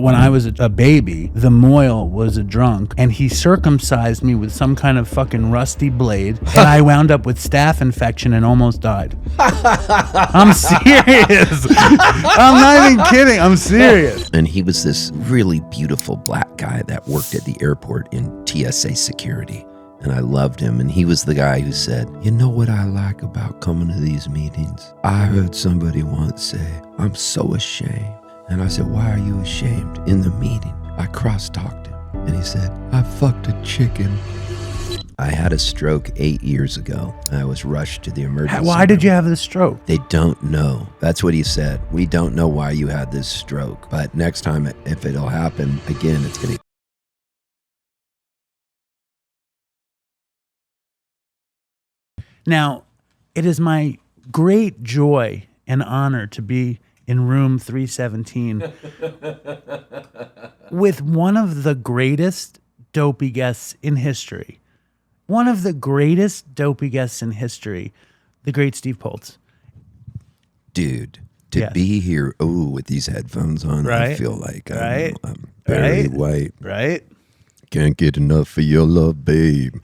when I was a baby, the Moyle was a drunk, and he circumcised me with some kind of fucking rusty blade, and I wound up with staph infection and almost died. I'm serious. I'm not even kidding. I'm serious. And he was this really beautiful black guy that worked at the airport in TSA security. And I loved him. And he was the guy who said, you know what I like about coming to these meetings? I heard somebody once say, I'm so ashamed. And I said, why are you ashamed? In the meeting, I cross-talked him. And he said, I fucked a chicken. I had a stroke 8 years ago. I was rushed to the emergency room. Why did you have this stroke? They don't know. That's what he said. We don't know why you had this stroke. But next time, if it'll happen again, it's going to... Now, it is my great joy and honor to be in room 317 with one of the greatest Dopey guests in history. One of the greatest Dopey guests in history, the great Steve Poltz. Dude, to be here, with these headphones on, right. I feel like right. I'm Barry White. Right. Can't get enough of your love, babe.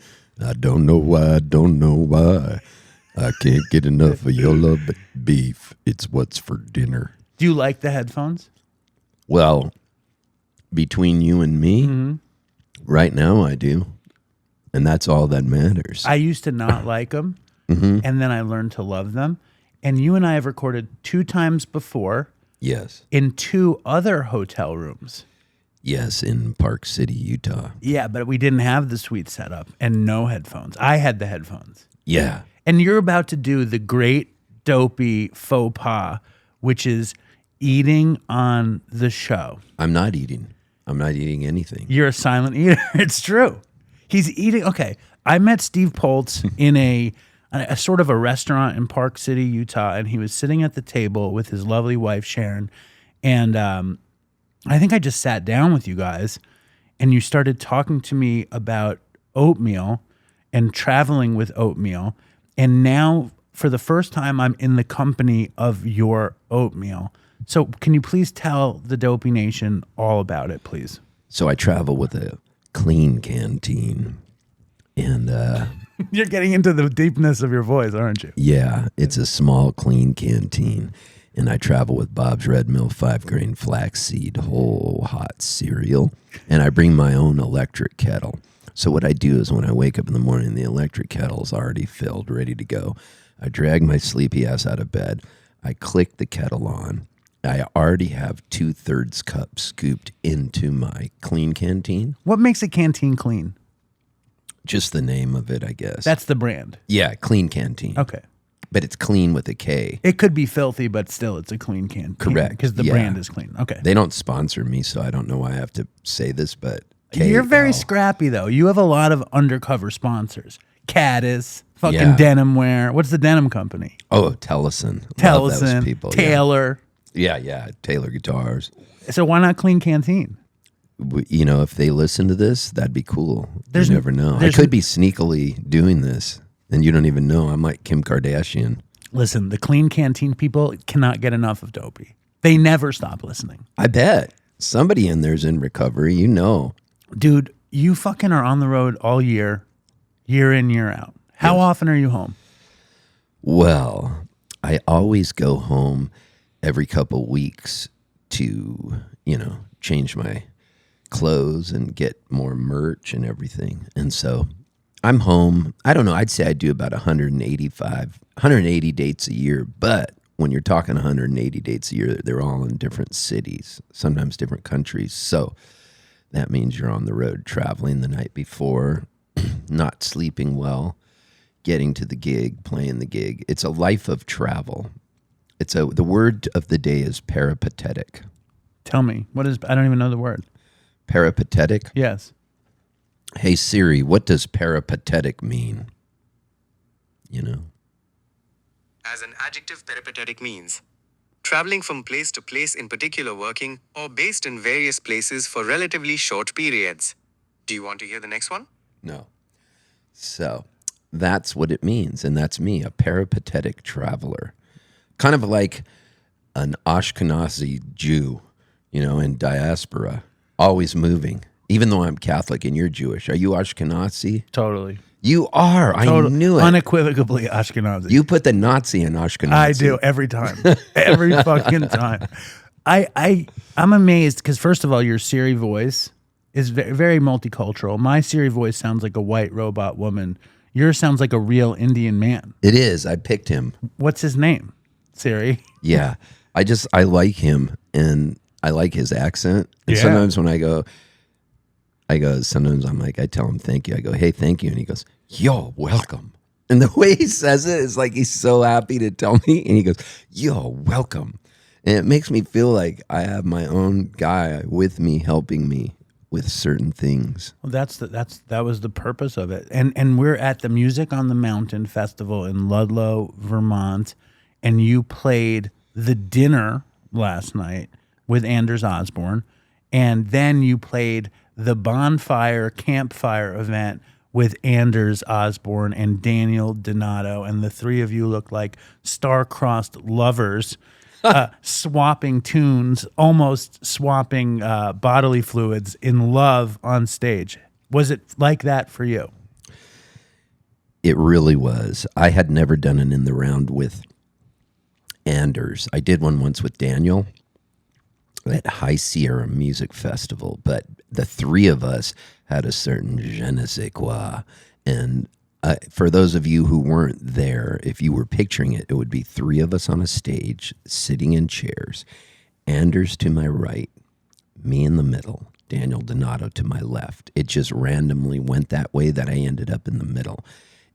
I don't know why, I can't get enough of your love, but beef, it's what's for dinner. Do you like the headphones? Well, between you and me, right now I do. And that's all that matters. I used to not like them, and then I learned to love them. And you and I have recorded 2 times before. Yes. In 2 other hotel rooms. Yes, in Park City, Utah. Yeah, but we didn't have the suite setup and no headphones. I had the headphones. Yeah. And you're about to do the great Dopey faux pas, which is eating on the show. I'm not eating anything. You're a silent eater. It's true. He's eating. Okay. I met Steve Poltz in a sort of a restaurant in Park City, Utah, and he was sitting at the table with his lovely wife, Sharon. And I think I just sat down with you guys, and you started talking to me about oatmeal and traveling with oatmeal. And now, for the first time, I'm in the company of your oatmeal. So can you please tell the Dopey Nation all about it, please? So I travel with a clean canteen. And you're getting into the deepness of your voice, aren't you? Yeah, it's a small, clean canteen. And I travel with Bob's Red Mill 5-grain flaxseed whole hot cereal. And I bring my own electric kettle. So what I do is when I wake up in the morning, the electric kettle's already filled, ready to go. I drag my sleepy ass out of bed. I click the kettle on. I already have 2/3 cup scooped into my clean canteen. What makes a canteen clean? Just the name of it, I guess. That's the brand. Yeah, clean canteen. Okay. But it's clean with a K. It could be filthy, but still it's a clean canteen. Correct. Because the brand is clean. Okay. They don't sponsor me, so I don't know why I have to say this, but You're very scrappy, though. You have a lot of undercover sponsors. Caddis, fucking denim wear. What's the denim company? Oh, Tellison. Love those people. Taylor. Yeah, Taylor Guitars. So why not clean canteen? You know, if they listen to this, that'd be cool. You never know. I could be sneakily doing this, and you don't even know. I'm like Kim Kardashian. Listen, the clean canteen people cannot get enough of Dopey. They never stop listening. I bet. Somebody in there's in recovery, you know. Dude, you fucking are on the road all year in, year out. How often are you home? Well, I always go home every couple weeks to, change my clothes and get more merch and everything. And so I'm home. I don't know. I'd say I do about 180 dates a year. But when you're talking 180 dates a year, they're all in different cities, sometimes different countries. So that means you're on the road traveling the night before, not sleeping well, getting to the gig, playing the gig. It's a life of travel. The word of the day is peripatetic. Tell me, I don't even know the word. Peripatetic? Yes. Hey Siri, what does peripatetic mean? As an adjective, peripatetic means traveling from place to place in particular working or based in various places for relatively short periods. Do you want to hear the next one? No. So that's what it means. And that's me, a peripatetic traveler. Kind of like an Ashkenazi Jew, in diaspora, always moving. Even though I'm Catholic and you're Jewish, are you Ashkenazi? Totally. You are. I knew it. Unequivocally Ashkenazi. You put the Nazi in Ashkenazi. I do every time. Every fucking time. I'm amazed because first of all, your Siri voice is very multicultural. My Siri voice sounds like a white robot woman. Yours sounds like a real Indian man. It is. I picked him. What's his name? Siri. Yeah. I like him and I like his accent. And sometimes when I sometimes I'm like, I tell him thank you. I go, hey, thank you. And he goes, yo, welcome. And the way he says it is like he's so happy to tell me. And he goes, yo, welcome. And it makes me feel like I have my own guy with me, helping me with certain things. Well, that was the purpose of it. And we're at the Music on the Mountain Festival in Ludlow, Vermont, and you played the dinner last night with Anders Osborne, and then you played the bonfire campfire event with Anders Osborne and Daniel Donato, and the three of you look like star-crossed lovers, swapping tunes, almost swapping bodily fluids in love on stage. Was it like that for you? It really was. I had never done an In the Round with Anders. I did one once with Daniel at High Sierra Music Festival, but the three of us had a certain je ne sais quoi. And for those of you who weren't there, if you were picturing it, it would be three of us on a stage sitting in chairs. Anders to my right, me in the middle, Daniel Donato to my left. It just randomly went that way that I ended up in the middle.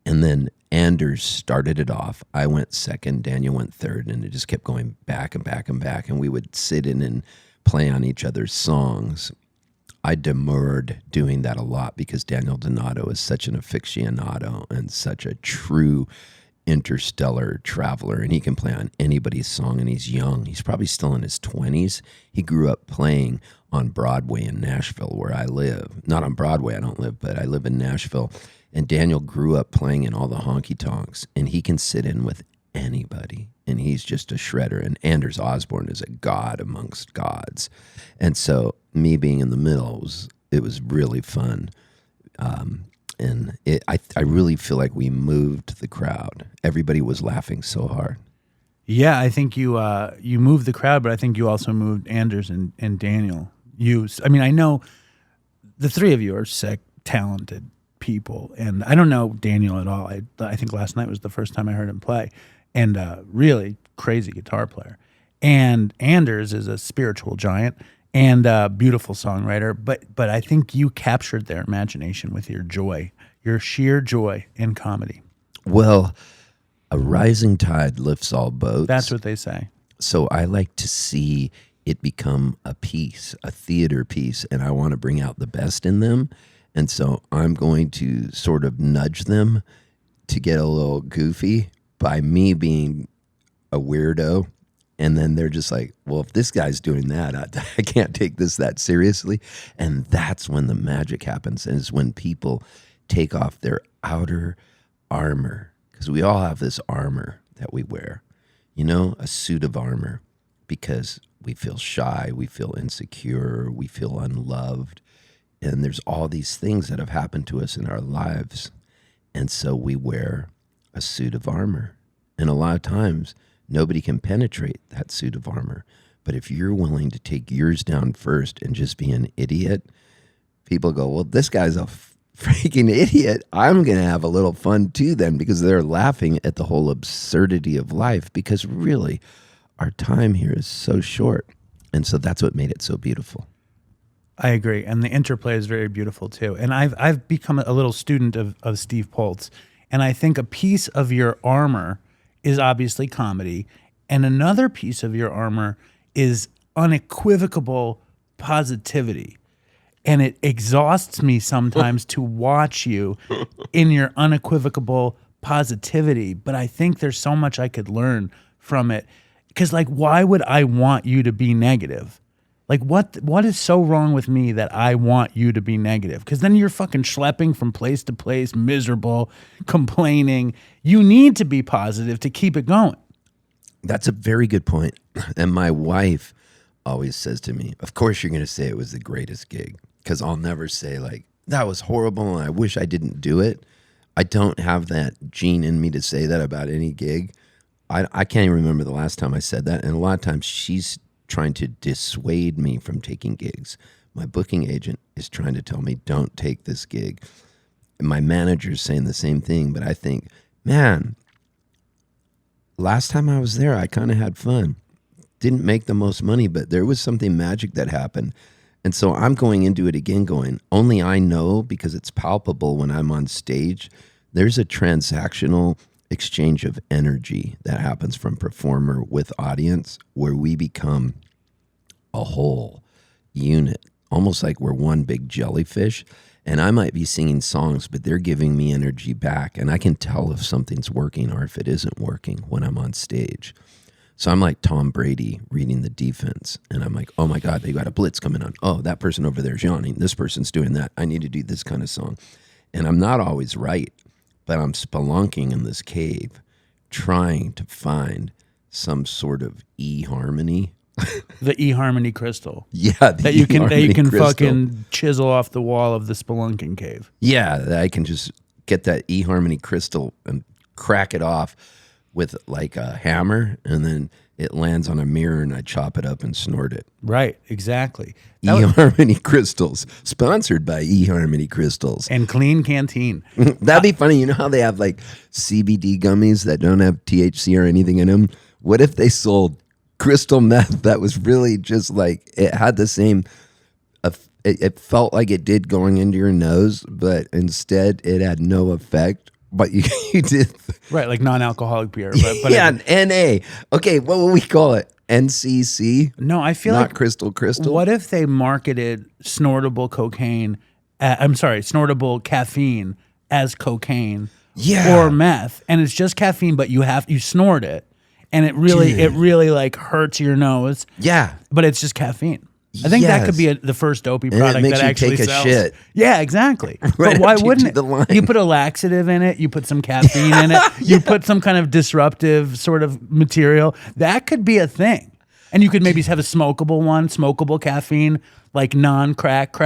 And then Anders started it off. I went second, Daniel went third, and it just kept going back and back and back. And we would sit in and play on each other's songs. I demurred doing that a lot because Daniel Donato is such an aficionado and such a true interstellar traveler, and he can play on anybody's song, and he's young. He's probably still in his 20s. He grew up playing on Broadway in Nashville, where I live. Not on Broadway, I don't live, but I live in Nashville. And Daniel grew up playing in all the honky-tonks, and he can sit in with anybody, and he's just a shredder. And Anders Osborne is a god amongst gods. And so me being in the middle, it was really fun. And I really feel like we moved the crowd. Everybody was laughing so hard. Yeah, I think you moved the crowd, but I think you also moved Anders and Daniel. I know the three of you are sick, talented people, and I don't know Daniel at all. I think last night was the first time I heard him play, and really crazy guitar player. And Anders is a spiritual giant and a beautiful songwriter, but I think you captured their imagination with your joy, your sheer joy in comedy. Well, a rising tide lifts all boats. That's what they say. So I like to see it become a piece, a theater piece, and I want to bring out the best in them. And so I'm going to sort of nudge them to get a little goofy by me being a weirdo. And then they're just like, well, if this guy's doing that, I can't take this that seriously. And that's when the magic happens, and it's when people take off their outer armor, because we all have this armor that we wear, a suit of armor, because we feel shy, we feel insecure, we feel unloved. And there's all these things that have happened to us in our lives. And so we wear a suit of armor. And a lot of times, nobody can penetrate that suit of armor. But if you're willing to take yours down first and just be an idiot, people go, well, this guy's a freaking idiot. I'm going to have a little fun too then, because they're laughing at the whole absurdity of life, because really our time here is so short. And so that's what made it so beautiful. I agree. And the interplay is very beautiful too. And I've become a little student of Steve Poltz. And I think a piece of your armor is obviously comedy. And another piece of your armor is unequivocal positivity. And it exhausts me sometimes to watch you in your unequivocal positivity. But I think there's so much I could learn from it. Because, why would I want you to be negative? What is so wrong with me that I want you to be negative? Because then you're fucking schlepping from place to place, miserable, complaining. You need to be positive to keep it going. That's a very good point. And my wife always says to me, of course you're going to say it was the greatest gig, because I'll never say like, that was horrible and I wish I didn't do it. I don't have that gene in me to say that about any gig. I can't even remember the last time I said that. And a lot of times she's trying to dissuade me from taking gigs. My booking agent is trying to tell me, don't take this gig. And my manager's saying the same thing. But I think, man, last time I was there, I kind of had fun. Didn't make the most money, but there was something magic that happened. And so I'm going into it again going, only I know, because it's palpable when I'm on stage. There's a transactional exchange of energy that happens from performer with audience where we become a whole unit, almost like we're one big jellyfish. And I might be singing songs, but they're giving me energy back. And I can tell if something's working or if it isn't working when I'm on stage. So I'm like Tom Brady reading the defense. And I'm like, oh my God, they got a blitz coming on. Oh, that person over there is yawning. This person's doing that. I need to do this kind of song. And I'm not always right, but I'm spelunking in this cave trying to find some sort of E-harmony. The E-harmony crystal. Yeah, that you can crystal. fucking chisel off the wall of the spelunking cave. Yeah, that I can just get that E-harmony crystal and crack it off with like a hammer, and then it lands on a mirror and I chop it up and snort it. Right, exactly. E-harmony crystals, sponsored by E-harmony crystals. And Clean Canteen. That'd be funny. You know how they have like CBD gummies that don't have THC or anything in them? What if they sold crystal meth that was really just like, it had the same, it felt like it did going into your nose, but instead it had no effect. But you did. Right, like non-alcoholic beer. But yeah, NA. Okay, what would we call it? NCC? No, I feel Not like crystal. What if they marketed snortable cocaine? Snortable caffeine as cocaine, or meth, and it's just caffeine, but you snort it, and it really like hurts your nose. Yeah, but it's just caffeine. I think that could be the first Dopey product that actually sells. Shit. Yeah, exactly. But why wouldn't it? You put a laxative in it. You put some caffeine in it. You put some kind of disruptive sort of material. That could be a thing. And you could maybe have a smokable caffeine, like non-crack.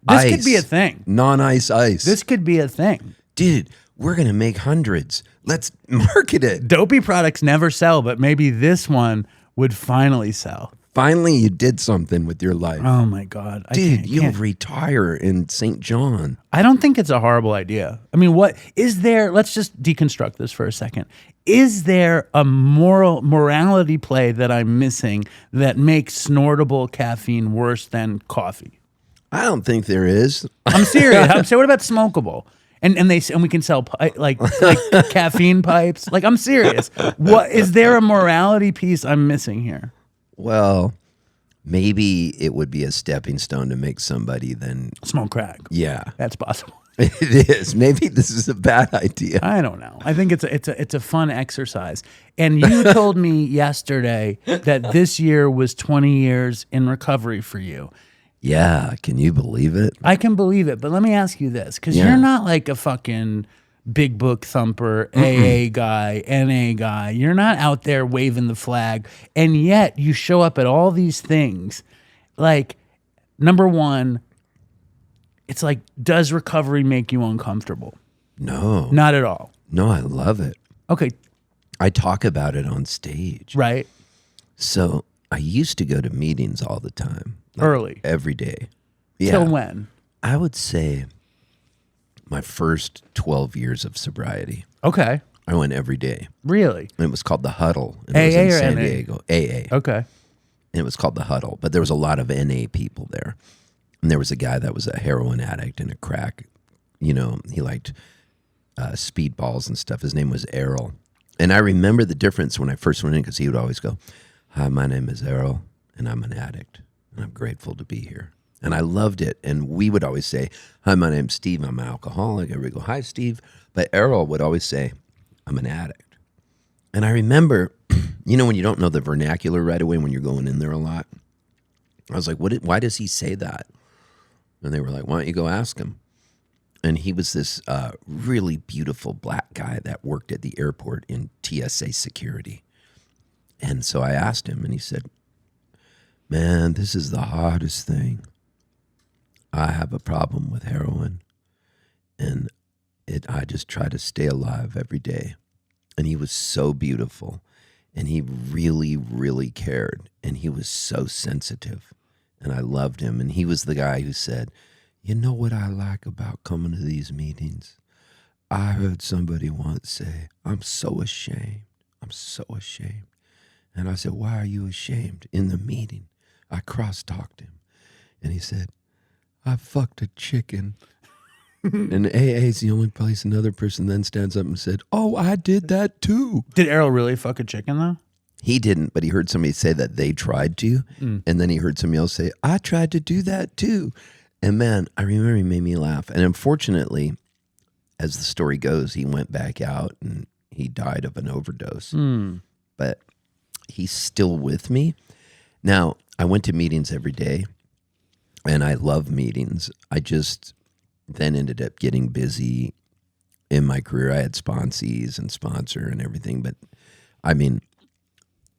This could be a thing. Non-ice ice. This could be a thing. Dude, we're going to make hundreds. Let's market it. Dopey products never sell, but maybe this one would finally sell. Finally, you did something with your life. Oh, my God. Dude, you'll retire in St. John. I don't think it's a horrible idea. I mean, what is there? Let's just deconstruct this for a second. Is there a morality play that I'm missing that makes snortable caffeine worse than coffee? I don't think there is. I'm serious. So what about smokable? And we can sell like caffeine pipes. Like, I'm serious. What is there a morality piece I'm missing here? Well, maybe it would be a stepping stone to make somebody then smoke crack. Yeah, that's possible. It is. Maybe this is a bad idea. I don't know. I think it's a fun exercise. And you told me yesterday that this year was 20 years in recovery for you. Yeah, can you believe it? I can believe it, but let me ask you this, because you're not like a fucking big book thumper, AA guy, NA guy. You're not out there waving the flag, and yet you show up at all these things. Like, number one, it's like, does recovery make you uncomfortable? No. Not at all. No, I love it. Okay. I talk about it on stage. Right. So I used to go to meetings all the time. Like early. Every day. Yeah. Till when? I would say my first 12 years of sobriety. Okay. I went every day. Really? And it was called the Huddle. And AA it was in or San NA? Diego. AA. Okay. And it was called the Huddle. But there was a lot of NA people there. And there was a guy that was a heroin addict and a crack. You know, he liked speedballs and stuff. His name was Errol. And I remember the difference when I first went in, because he would always go, "Hi, my name is Errol, and I'm an addict. And I'm grateful to be here." And I loved it. And we would always say, "Hi, my name's Steve. I'm an alcoholic." Everybody go, "Hi, Steve." But Errol would always say, "I'm an addict." And I remember, you know, when you don't know the vernacular right away when you're going in there a lot, I was like, why does he say that? And they were like, "Why don't you go ask him?" And he was this really beautiful black guy that worked at the airport in TSA security. And so I asked him, and he said, man, this is the hardest thing. I have a problem with heroin, and I just try to stay alive every day. And he was so beautiful, and he really, really cared, and he was so sensitive, and I loved him. And he was the guy who said, you know what I like about coming to these meetings? I heard somebody once say, I'm so ashamed. I'm so ashamed. And I said, why are you ashamed? In the meeting, I cross-talked him, and he said, I fucked a chicken. And AA is the only place another person then stands up and said, oh, I did that too. Did Errol really fuck a chicken though? He didn't, but he heard somebody say that they tried to. And then he heard somebody else say, I tried to do that too. And man, I remember he made me laugh. And unfortunately, as the story goes, he went back out and he died of an overdose. But he's still with me. Now, I went to meetings every day, and I love meetings. I just then ended up getting busy in my career. I had sponsees and sponsor and everything. But I mean,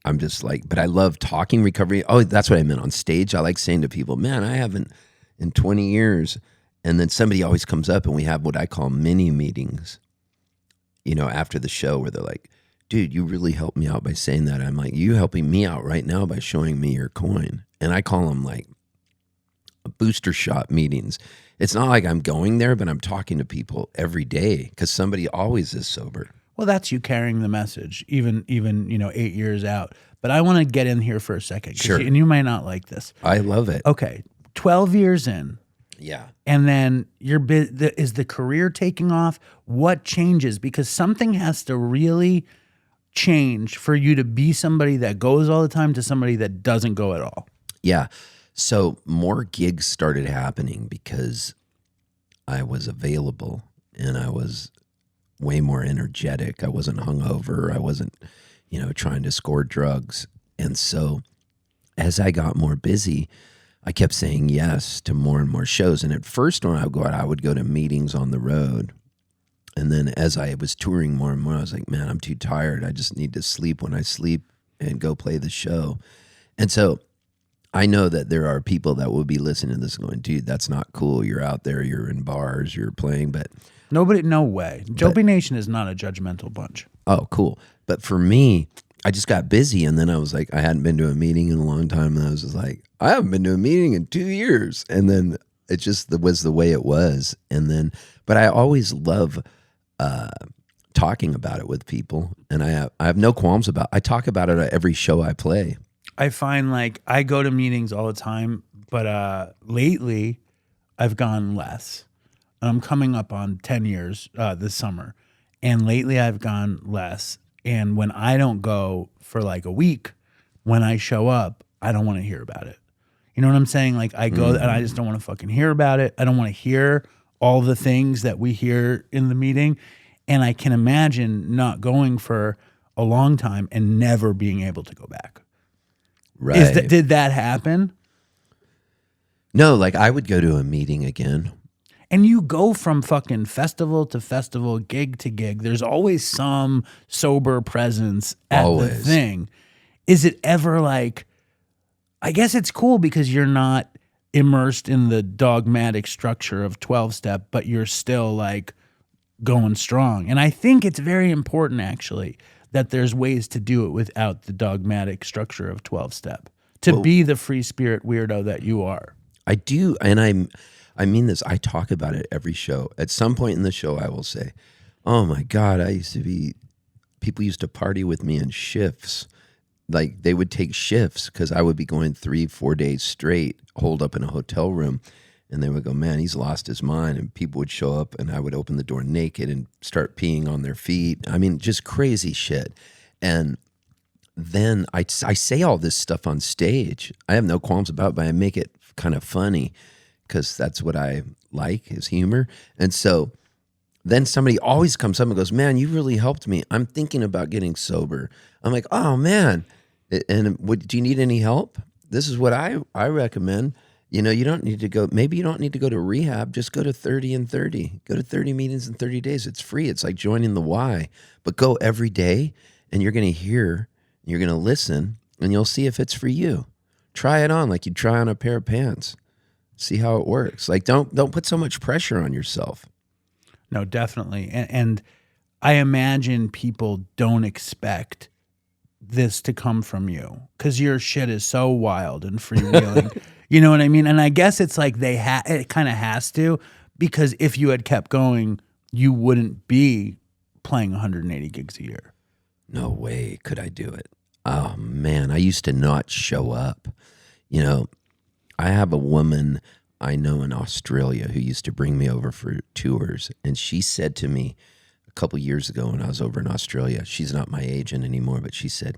I'm just like, but I love talking recovery. Oh, that's what I meant on stage. I like saying to people, man, I haven't in 20 years. And then somebody always comes up and we have what I call mini meetings, you know, after the show where they're like, dude, you really helped me out by saying that. I'm like, you helping me out right now by showing me your coin. And I call them like booster shot meetings. It's not like I'm going there, but I'm talking to people every day because somebody always is sober. Well, that's you carrying the message, even 8 years out. But I want to get in here for a second. Sure. And you might not like this. I love it. Okay, 12 years in. Yeah. And then is the career taking off? What changes? Because something has to really change for you to be somebody that goes all the time to somebody that doesn't go at all. Yeah. So more gigs started happening because I was available and I was way more energetic. I wasn't hungover. I wasn't, trying to score drugs. And so as I got more busy, I kept saying yes to more and more shows. And at first when I would go out, I would go to meetings on the road. And then as I was touring more and more, I was like, man, I'm too tired. I just need to sleep when I sleep and go play the show. And so I know that there are people that will be listening to this going, dude, that's not cool. You're out there, you're in bars, you're playing, but no way. Dopey Nation is not a judgmental bunch. Oh, cool. But for me, I just got busy, and then I was like, I hadn't been to a meeting in a long time, and I was just like, I haven't been to a meeting in 2 years. And then it just was the way it was. And then, but I always love talking about it with people, and I have no qualms about it. I talk about it at every show I play. I find like I go to meetings all the time, but lately I've gone less. I'm coming up on 10 years this summer, and lately I've gone less. And when I don't go for like a week, when I show up, I don't want to hear about it. You know what I'm saying? Like I go and I just don't want to fucking hear about it. I don't want to hear all the things that we hear in the meeting. And I can imagine not going for a long time and never being able to go back. Right. Did that happen? No, like I would go to a meeting again. And you go from fucking festival to festival, gig to gig. There's always some sober presence at the thing. Is it ever like, I guess it's cool because you're not immersed in the dogmatic structure of 12-step, but you're still like going strong. And I think it's very important actually that there's ways to do it without the dogmatic structure of 12-step to be the free spirit weirdo that you are. I do, and I mean this. I talk about it every show. At some point in the show, I will say, oh my God, people used to party with me in shifts. Like they would take shifts because I would be going 3-4 days straight, holed up in a hotel room. And they would go, man, he's lost his mind. And people would show up and I would open the door naked and start peeing on their feet. I mean, just crazy shit. And then I say all this stuff on stage. I have no qualms about it, but I make it kind of funny because that's what I like is humor. And so then somebody always comes up and goes, man, you really helped me. I'm thinking about getting sober. I'm like, oh, man. And do you need any help? This is what I recommend. You don't need to go, maybe you don't need to go to rehab, just go to 30 and 30. Go to 30 meetings in 30 days. It's free. It's like joining the Y. But go every day and you're going to hear, you're going to listen, and you'll see if it's for you. try it on like you try on a pair of pants. See how it works. Like, don't put so much pressure on yourself. No, definitely. And I imagine people don't expect this to come from you because your shit is so wild and freewheeling. You know what I mean? And I guess it's like it kind of has to, because if you had kept going, you wouldn't be playing 180 gigs a year. No way could I do it. Oh, man, I used to not show up. You know, I have a woman I know in Australia who used to bring me over for tours, and she said to me a couple years ago when I was over in Australia, she's not my agent anymore, but she said,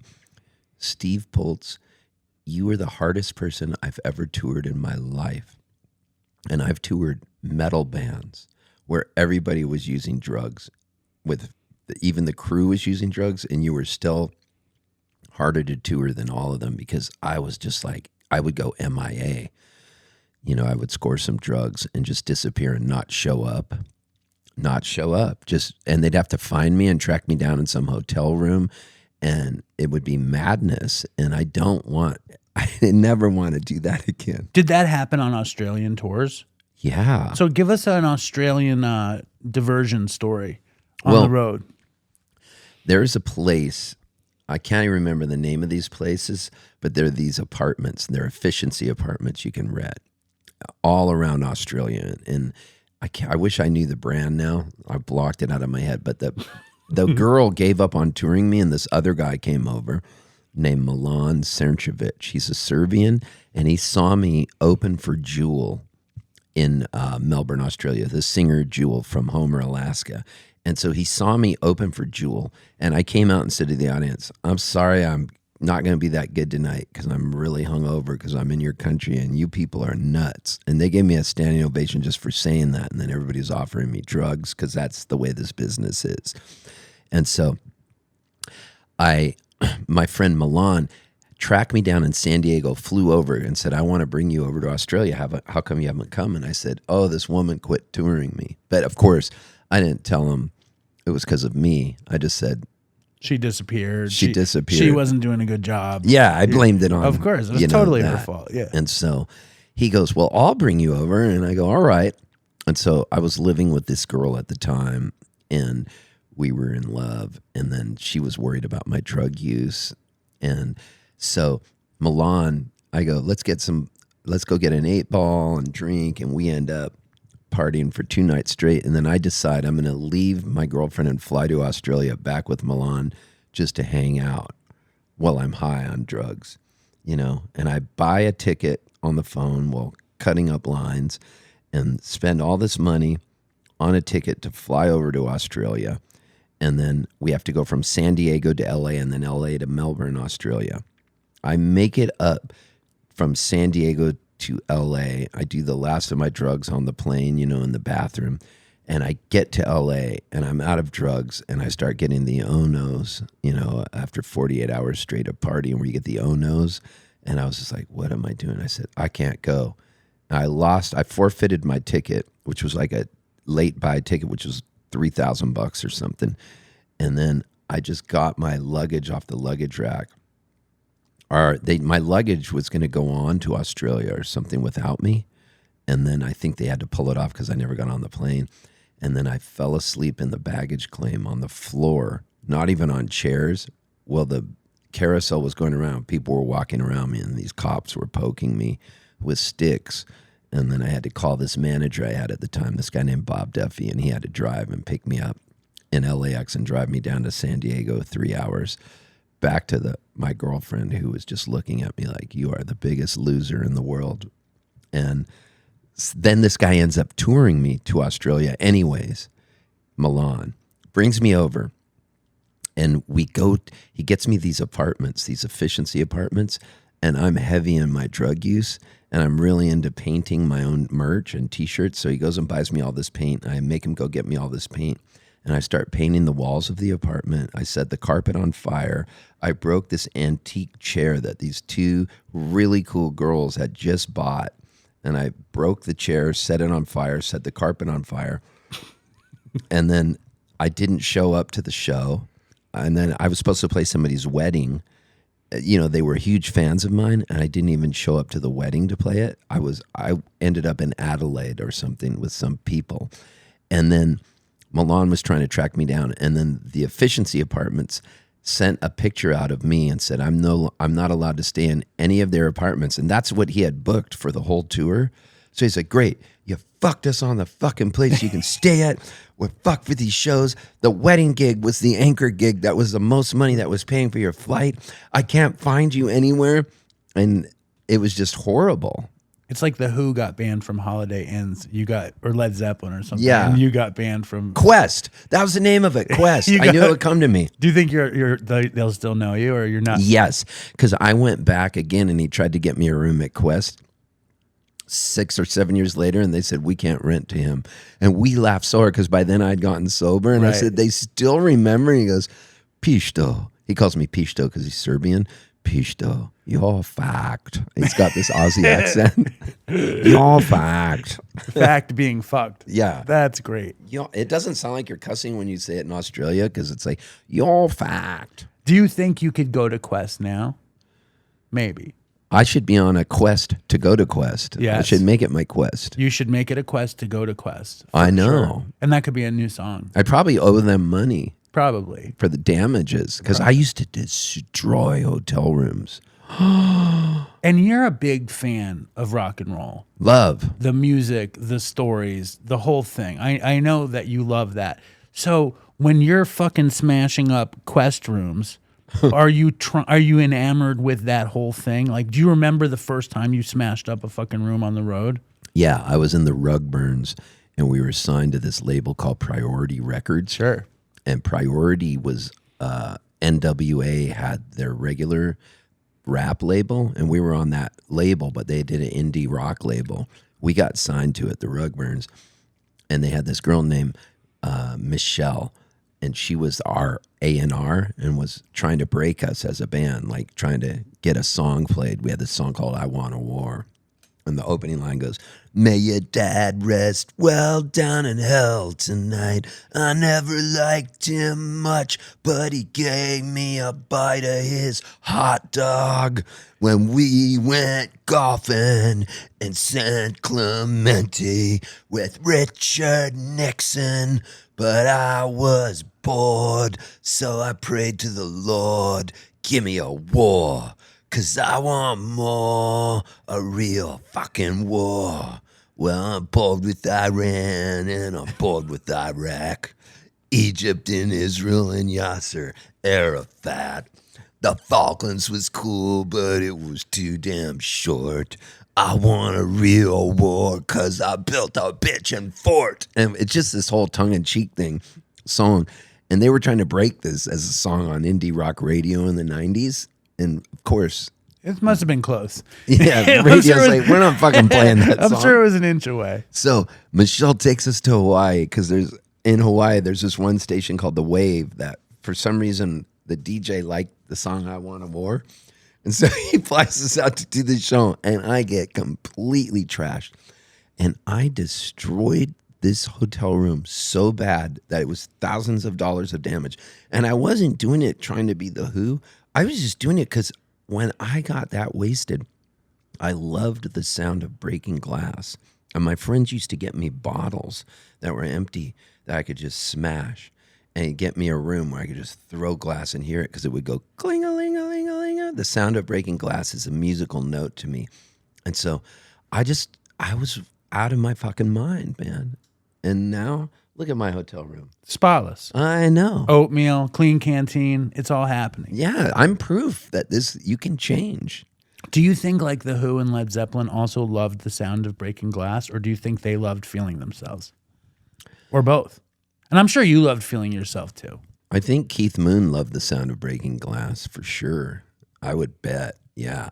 Steve Poltz, you are the hardest person I've ever toured in my life. And I've toured metal bands where everybody was using drugs, even the crew was using drugs, and you were still harder to tour than all of them because I was just like, I would go MIA. You know, I would score some drugs and just disappear and not show up. And they'd have to find me and track me down in some hotel room, and it would be madness. And I never want to do that again. Did that happen on Australian tours? Yeah. So give us an Australian diversion story on the road. There's a place, I can't even remember the name of these places, but they're these apartments. They're efficiency apartments you can rent all around Australia. And I wish I knew the brand now. I blocked it out of my head. But the girl gave up on touring me, and this other guy came over named Milan Sercevic. He's a Serbian, and he saw me open for Jewel in Melbourne, Australia, the singer Jewel from Homer, Alaska. And so he saw me open for Jewel, and I came out and said to the audience, I'm sorry, I'm not going to be that good tonight because I'm really hungover because I'm in your country and you people are nuts. And they gave me a standing ovation just for saying that. And then everybody's offering me drugs because that's the way this business is. And so my friend Milan tracked me down in San Diego, flew over and said, I want to bring you over to Australia. How come you haven't come? And I said, oh, this woman quit touring me. But of course, I didn't tell him it was because of me. I just said, she disappeared. She disappeared. She wasn't doing a good job. Yeah, I blamed it on. Of course, it was totally her fault. Yeah. And so he goes, well, I'll bring you over. And I go, all right. And so I was living with this girl at the time, and we were in love. And then she was worried about my drug use. And so Milan, I go, let's go get an 8-ball and drink. And we end up partying for 2 nights straight. And then I decide I'm going to leave my girlfriend and fly to Australia back with Milan just to hang out while I'm high on drugs, you know. And I buy a ticket on the phone while cutting up lines and spend all this money on a ticket to fly over to Australia. And then we have to go from San Diego to LA and then LA to Melbourne, Australia. I make it up from San Diego to LA. I do the last of my drugs on the plane, you know, in the bathroom. And I get to LA and I'm out of drugs and I start getting the oh-nos, you know, after 48 hours straight of partying where you get the oh-nos. And I was just like, what am I doing? I said, I can't go. I forfeited my ticket, which was like a late buy ticket, which was $3,000 or something. And then I just got my luggage off the luggage rack. My luggage was going to go on to Australia or something without me. And then I think they had to pull it off because I never got on the plane. And then I fell asleep in the baggage claim on the floor, not even on chairs. Well, the carousel was going around. People were walking around me and these cops were poking me with sticks. And then I had to call this manager I had at the time, this guy named Bob Duffy, and he had to drive and pick me up in LAX and drive me down to San Diego 3 hours. Back to my girlfriend, who was just looking at me like, you are the biggest loser in the world. And then this guy ends up touring me to Australia anyways. Milan brings me over and he gets me these apartments, these efficiency apartments, and I'm heavy in my drug use and I'm really into painting my own merch and t-shirts. So he goes and buys me all this paint. I make him go get me all this paint. And I start painting the walls of the apartment. I set the carpet on fire. I broke this antique chair that these 2 really cool girls had just bought. And I broke the chair, set it on fire, set the carpet on fire. And then I didn't show up to the show. And then I was supposed to play somebody's wedding they were huge fans of mine, and I didn't even show up to the wedding to play it. I ended up in Adelaide or something with some people, and then Milan was trying to track me down, and then the efficiency apartments sent a picture out of me and said I'm not allowed to stay in any of their apartments, and that's what he had booked for the whole tour. So he's like, great, you fucked us on the fucking place you can stay at. We're fucked for these shows. The wedding gig was the anchor gig. That was the most money that was paying for your flight. I can't find you anywhere. And it was just horrible. It's like the Who got banned from Holiday Inns. Or Led Zeppelin or something. Yeah. And you got banned from Quest. That was the name of it. Quest. I knew it would come to me. Do you think they'll still know you, or you're not? Yes, because I went back again and he tried to get me a room at Quest 6 or 7 years later, and they said we can't rent to him. And we laughed so hard because by then I'd gotten sober, and I said, they still remember. And he goes, Pisto. He calls me Pisto because he's Serbian. Pisto, you're fucked. He's got this Aussie accent. You're fucked. Fact being fucked. Yeah. That's great. It doesn't sound like you're cussing when you say it in Australia because it's like, you're fucked. Do you think you could go to Quest now? Maybe. I should be on a quest to go to Quest. Yes. I should make it my quest. You should make it a quest to go to Quest. I know. Sure. And that could be a new song. I probably owe them money. Probably. For the damages. Because I used to destroy hotel rooms. And you're a big fan of rock and roll. Love. The music, the stories, the whole thing. I know that you love that. So when you're fucking smashing up Quest rooms, are you enamored with that whole thing? Like, do you remember the first time you smashed up a fucking room on the road? Yeah, I was in the Rugburns, and we were signed to this label called Priority Records. Sure. And Priority was NWA had their regular rap label, and we were on that label, but they did an indie rock label. We got signed to it, the Rugburns, and they had this girl named Michelle, and she was our A&R and was trying to break us as a band, like trying to get a song played. We had this song called I Want a War. And the opening line goes, may your dad rest well down in hell tonight. I never liked him much, but he gave me a bite of his hot dog when we went golfing in San Clemente with Richard Nixon. But I was bored, so I prayed to the Lord, give me a war. 'Cause I want more, a real fucking war. Well, I'm bored with Iran and I'm bored with Iraq. Egypt and Israel and Yasser Arafat. The Falklands was cool, but it was too damn short. I want a real war 'cause I built a bitchin' fort. And it's just this whole tongue-in-cheek song. And they were trying to break this as a song on indie rock radio in the 90s. And of course, it must have been close. Yeah, radio's like, we're not fucking playing that song. I'm sure it was an inch away. So Michelle takes us to Hawaii because in Hawaii there's this one station called The Wave that for some reason the DJ liked the song I Want a War. And so he flies us out to do the show, and I get completely trashed. And I destroyed this hotel room so bad that it was thousands of dollars of damage. And I wasn't doing it trying to be the Who. I was just doing it because when I got that wasted, I loved the sound of breaking glass. And my friends used to get me bottles that were empty that I could just smash and get me a room where I could just throw glass and hear it because it would go cling-a-ling-a-ling-a-ling-a. The sound of breaking glass is a musical note to me. And so I was out of my fucking mind, man. And now look at my hotel room. Spotless. I know. Oatmeal, clean canteen. It's all happening. Yeah, I'm proof that you can change. Do you think like the Who and Led Zeppelin also loved the sound of breaking glass, or do you think they loved feeling themselves? Or both? And I'm sure you loved feeling yourself too. I think Keith Moon loved the sound of breaking glass for sure. I would bet. Yeah.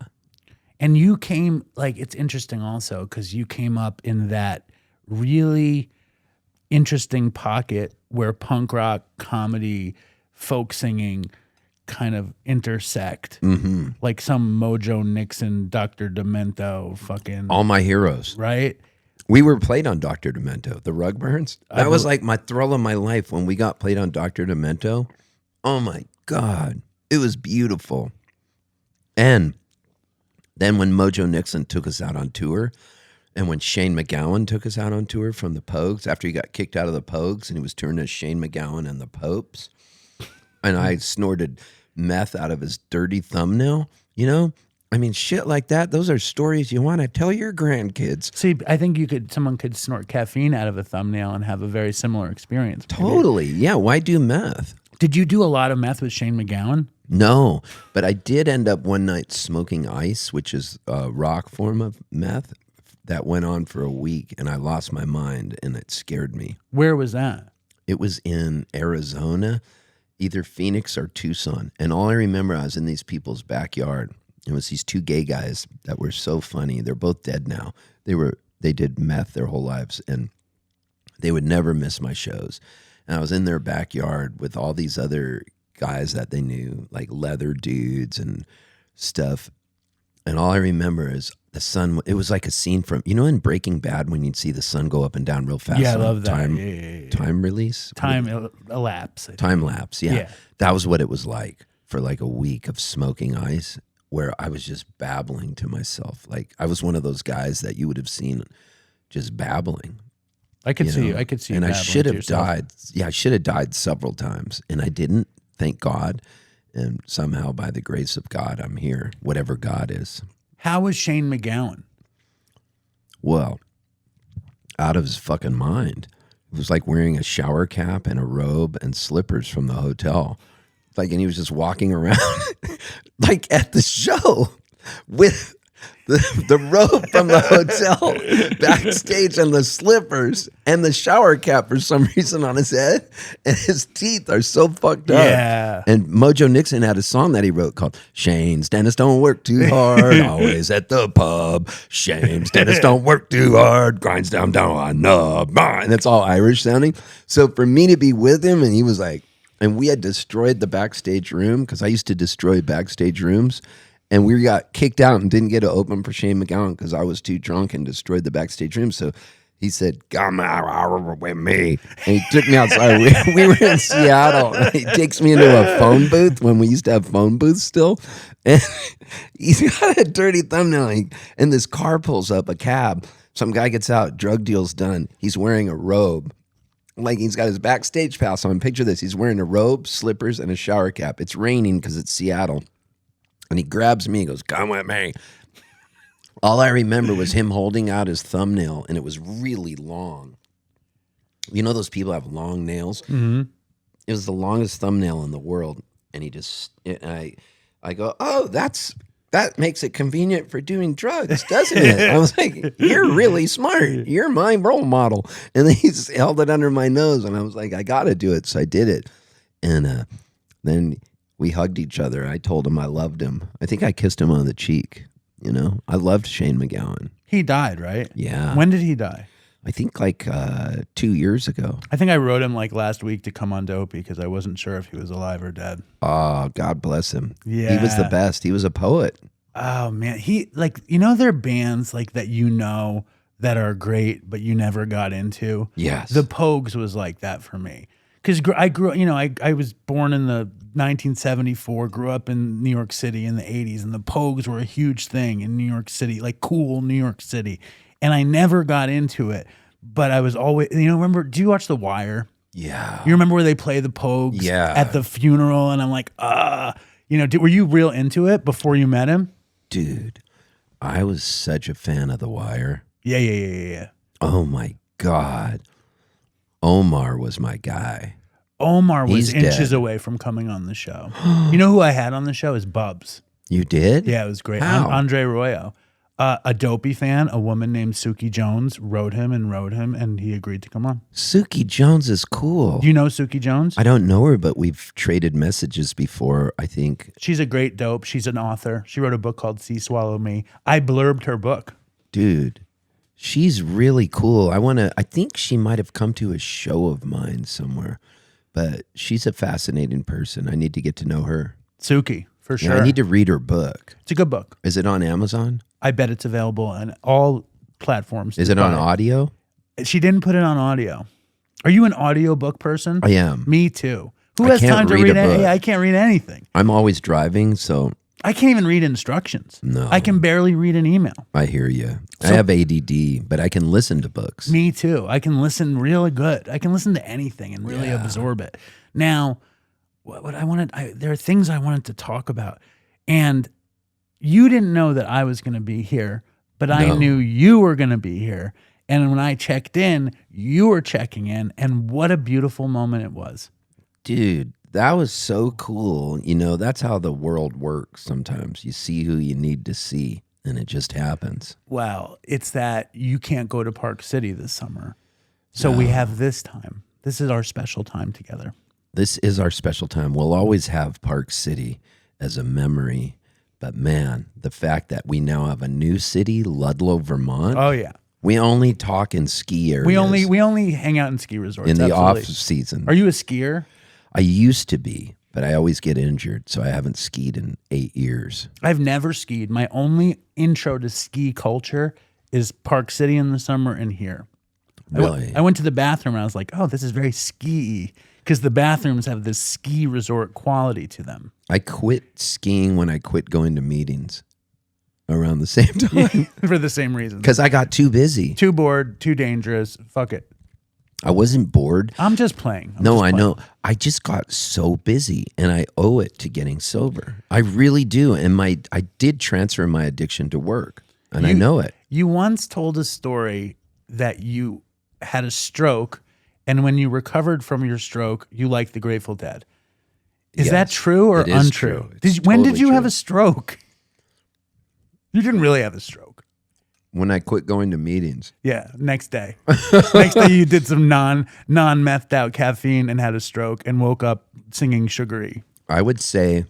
And you came, like, it's interesting also because you came up in that really interesting pocket where punk rock, comedy, folk singing kind of intersect. Mm-hmm. Like some Mojo Nixon, Dr. Demento, fucking. All my heroes. Right? We were played on Dr. Demento, the Rugburns. That was like my thrill of my life when we got played on Dr. Demento. Oh my God. It was beautiful. And then when Mojo Nixon took us out on tour, and when Shane MacGowan took us out on tour from the Pogues, after he got kicked out of the Pogues and he was turned as Shane MacGowan and the Popes, and I snorted meth out of his dirty thumbnail, you know? I mean, shit like that, those are stories you want to tell your grandkids. See, I think someone could snort caffeine out of a thumbnail and have a very similar experience. Maybe. Totally. Yeah, why do meth? Did you do a lot of meth with Shane MacGowan? No, but I did end up one night smoking ice, which is a rock form of meth. That went on for a week, and I lost my mind, and it scared me. Where was that? It was in Arizona, either Phoenix or Tucson. And all I remember, I was in these people's backyard. It was these two gay guys that were so funny. They're both dead now. They did meth their whole lives, and they would never miss my shows. And I was in their backyard with all these other guys that they knew, like leather dudes and stuff. And all I remember is the sun. It was like a scene from, you know, in Breaking Bad when you'd see the sun go up and down real fast. Yeah, I love that. Time release? Time elapse. Time lapse, yeah. Yeah. That was what it was like for like a week of smoking ice, where I was just babbling to myself. Like I was one of those guys that you would have seen just babbling. I could see you. I could see you. And I babbling should to have yourself. died. Yeah, I should have died several times. And I didn't, thank God. And somehow by the grace of God, I'm here, whatever God is. How was Shane MacGowan? Well, out of his fucking mind. It was like wearing a shower cap and a robe and slippers from the hotel. Like, and he was just walking around like at the show with the robe from the hotel backstage and the slippers and the shower cap for some reason on his head. And his teeth are so fucked up. Yeah. And Mojo Nixon had a song that he wrote called Shane's Dentist Don't Work Too Hard, always at the pub. Shane's Dentist Don't Work Too Hard, grinds down on the bar. And it's all Irish sounding. So for me to be with him, and he was like, and we had destroyed the backstage room because I used to destroy backstage rooms. And we got kicked out and didn't get to open for Shane MacGowan because I was too drunk and destroyed the backstage room. So he said, "Come out with me." And he took me outside. We were in Seattle. And he takes me into a phone booth when we used to have phone booths still. And he's got a dirty thumbnail. And this car pulls up, a cab. Some guy gets out, drug deal's done. He's wearing a robe. Like he's got his backstage pass on. Picture this. He's wearing a robe, slippers, and a shower cap. It's raining because it's Seattle. And he grabs me and goes, "Come with me." All I remember was him holding out his thumbnail, and it was really long. You know those people have long nails? Mm-hmm. It was the longest thumbnail in the world. And he just, I go, "Oh, that makes it convenient for doing drugs, doesn't it?" I was like, "You're really smart. You're my role model." And then he just held it under my nose, and I was like, "I got to do it." So I did it. And then we hugged each other. I told him I loved him. I think I kissed him on the cheek. You know, I loved Shane MacGowan. He died, right? Yeah. When did he die? I think like 2 years ago. I think I wrote him like last week to come on Dopey because I wasn't sure if he was alive or dead. Oh, God bless him. Yeah. He was the best. He was a poet. Oh man, he like, you know, there are bands like that, you know, that are great, but you never got into. Yes. The Pogues was like that for me. Because I grew up, you know, I was born in the 1974, grew up in New York City in the 80s, and the Pogues were a huge thing in New York City, like cool New York City. And I never got into it, but I was always, you know, remember, do you watch The Wire? Yeah. You remember where they play the Pogues at the funeral? And I'm like, you know, were you real into it before you met him? Dude, I was such a fan of The Wire. Yeah. Oh my God. Omar was my guy. Omar was He's inches dead. away from coming on the show. You know who I had on the show is Bubs. You did? Yeah, it was great. How? Andre Royo. A Dopey fan, a woman named Suki Jones, wrote him, and he agreed to come on. Suki Jones is cool. Do you know Suki Jones? I don't know her, but we've traded messages before, I think. She's a great dope. She's an author. She wrote a book called Sea Swallow Me. I blurbed her book. Dude, she's really cool. I think she might have come to a show of mine somewhere, but she's a fascinating person. I need to get to know her. Suki, for sure. Yeah, I need to read her book. It's a good book. Is it on Amazon? I bet it's available on all platforms. Is it on audio? She didn't put it on audio. Are you an audiobook person? I am. Me too. Who I has can't time to read read a book. I can't read anything. I'm always driving, so I can't even read instructions. No. I can barely read an email. I hear you. I have ADD, but I can listen to books. Me too. I can listen really good. I can listen to anything and really absorb it. Now, what I wanted, there are things I wanted to talk about. And you didn't know that I was going to be here, but I knew you were going to be here. And when I checked in, you were checking in. And what a beautiful moment it was. Dude, that was so cool. You know, that's how the world works sometimes. You see who you need to see, and it just happens. Well, it's that you can't go to Park City this summer. So we have this time. This is our special time together. This is our special time. We'll always have Park City as a memory. But man, the fact that we now have a new city, Ludlow, Vermont. Oh, yeah. We only talk in ski areas. We only hang out in ski resorts. in the absolutely. off season. Are you a skier? I used to be, but I always get injured, so I haven't skied in 8 years. I've never skied. My only intro to ski culture is Park City in the summer and here. Really? I went to the bathroom and I was like, oh, this is very ski-y because the bathrooms have this ski resort quality to them. I quit skiing when I quit going to meetings around the same time For the same reason. because I got too busy. Too bored, too dangerous. Fuck it. I wasn't bored. I'm just playing. I know. I just got so busy, and I owe it to getting sober. I really do. And I did transfer my addiction to work, and I know it. You once told a story that you had a stroke, and when you recovered from your stroke, you liked the Grateful Dead. Is that true or it is untrue? true. It's When did totally you have true. a stroke? You didn't really have a stroke. When I quit going to meetings. Yeah, next day. Next day you did some non-methed out caffeine and had a stroke and woke up singing Sugary. I would say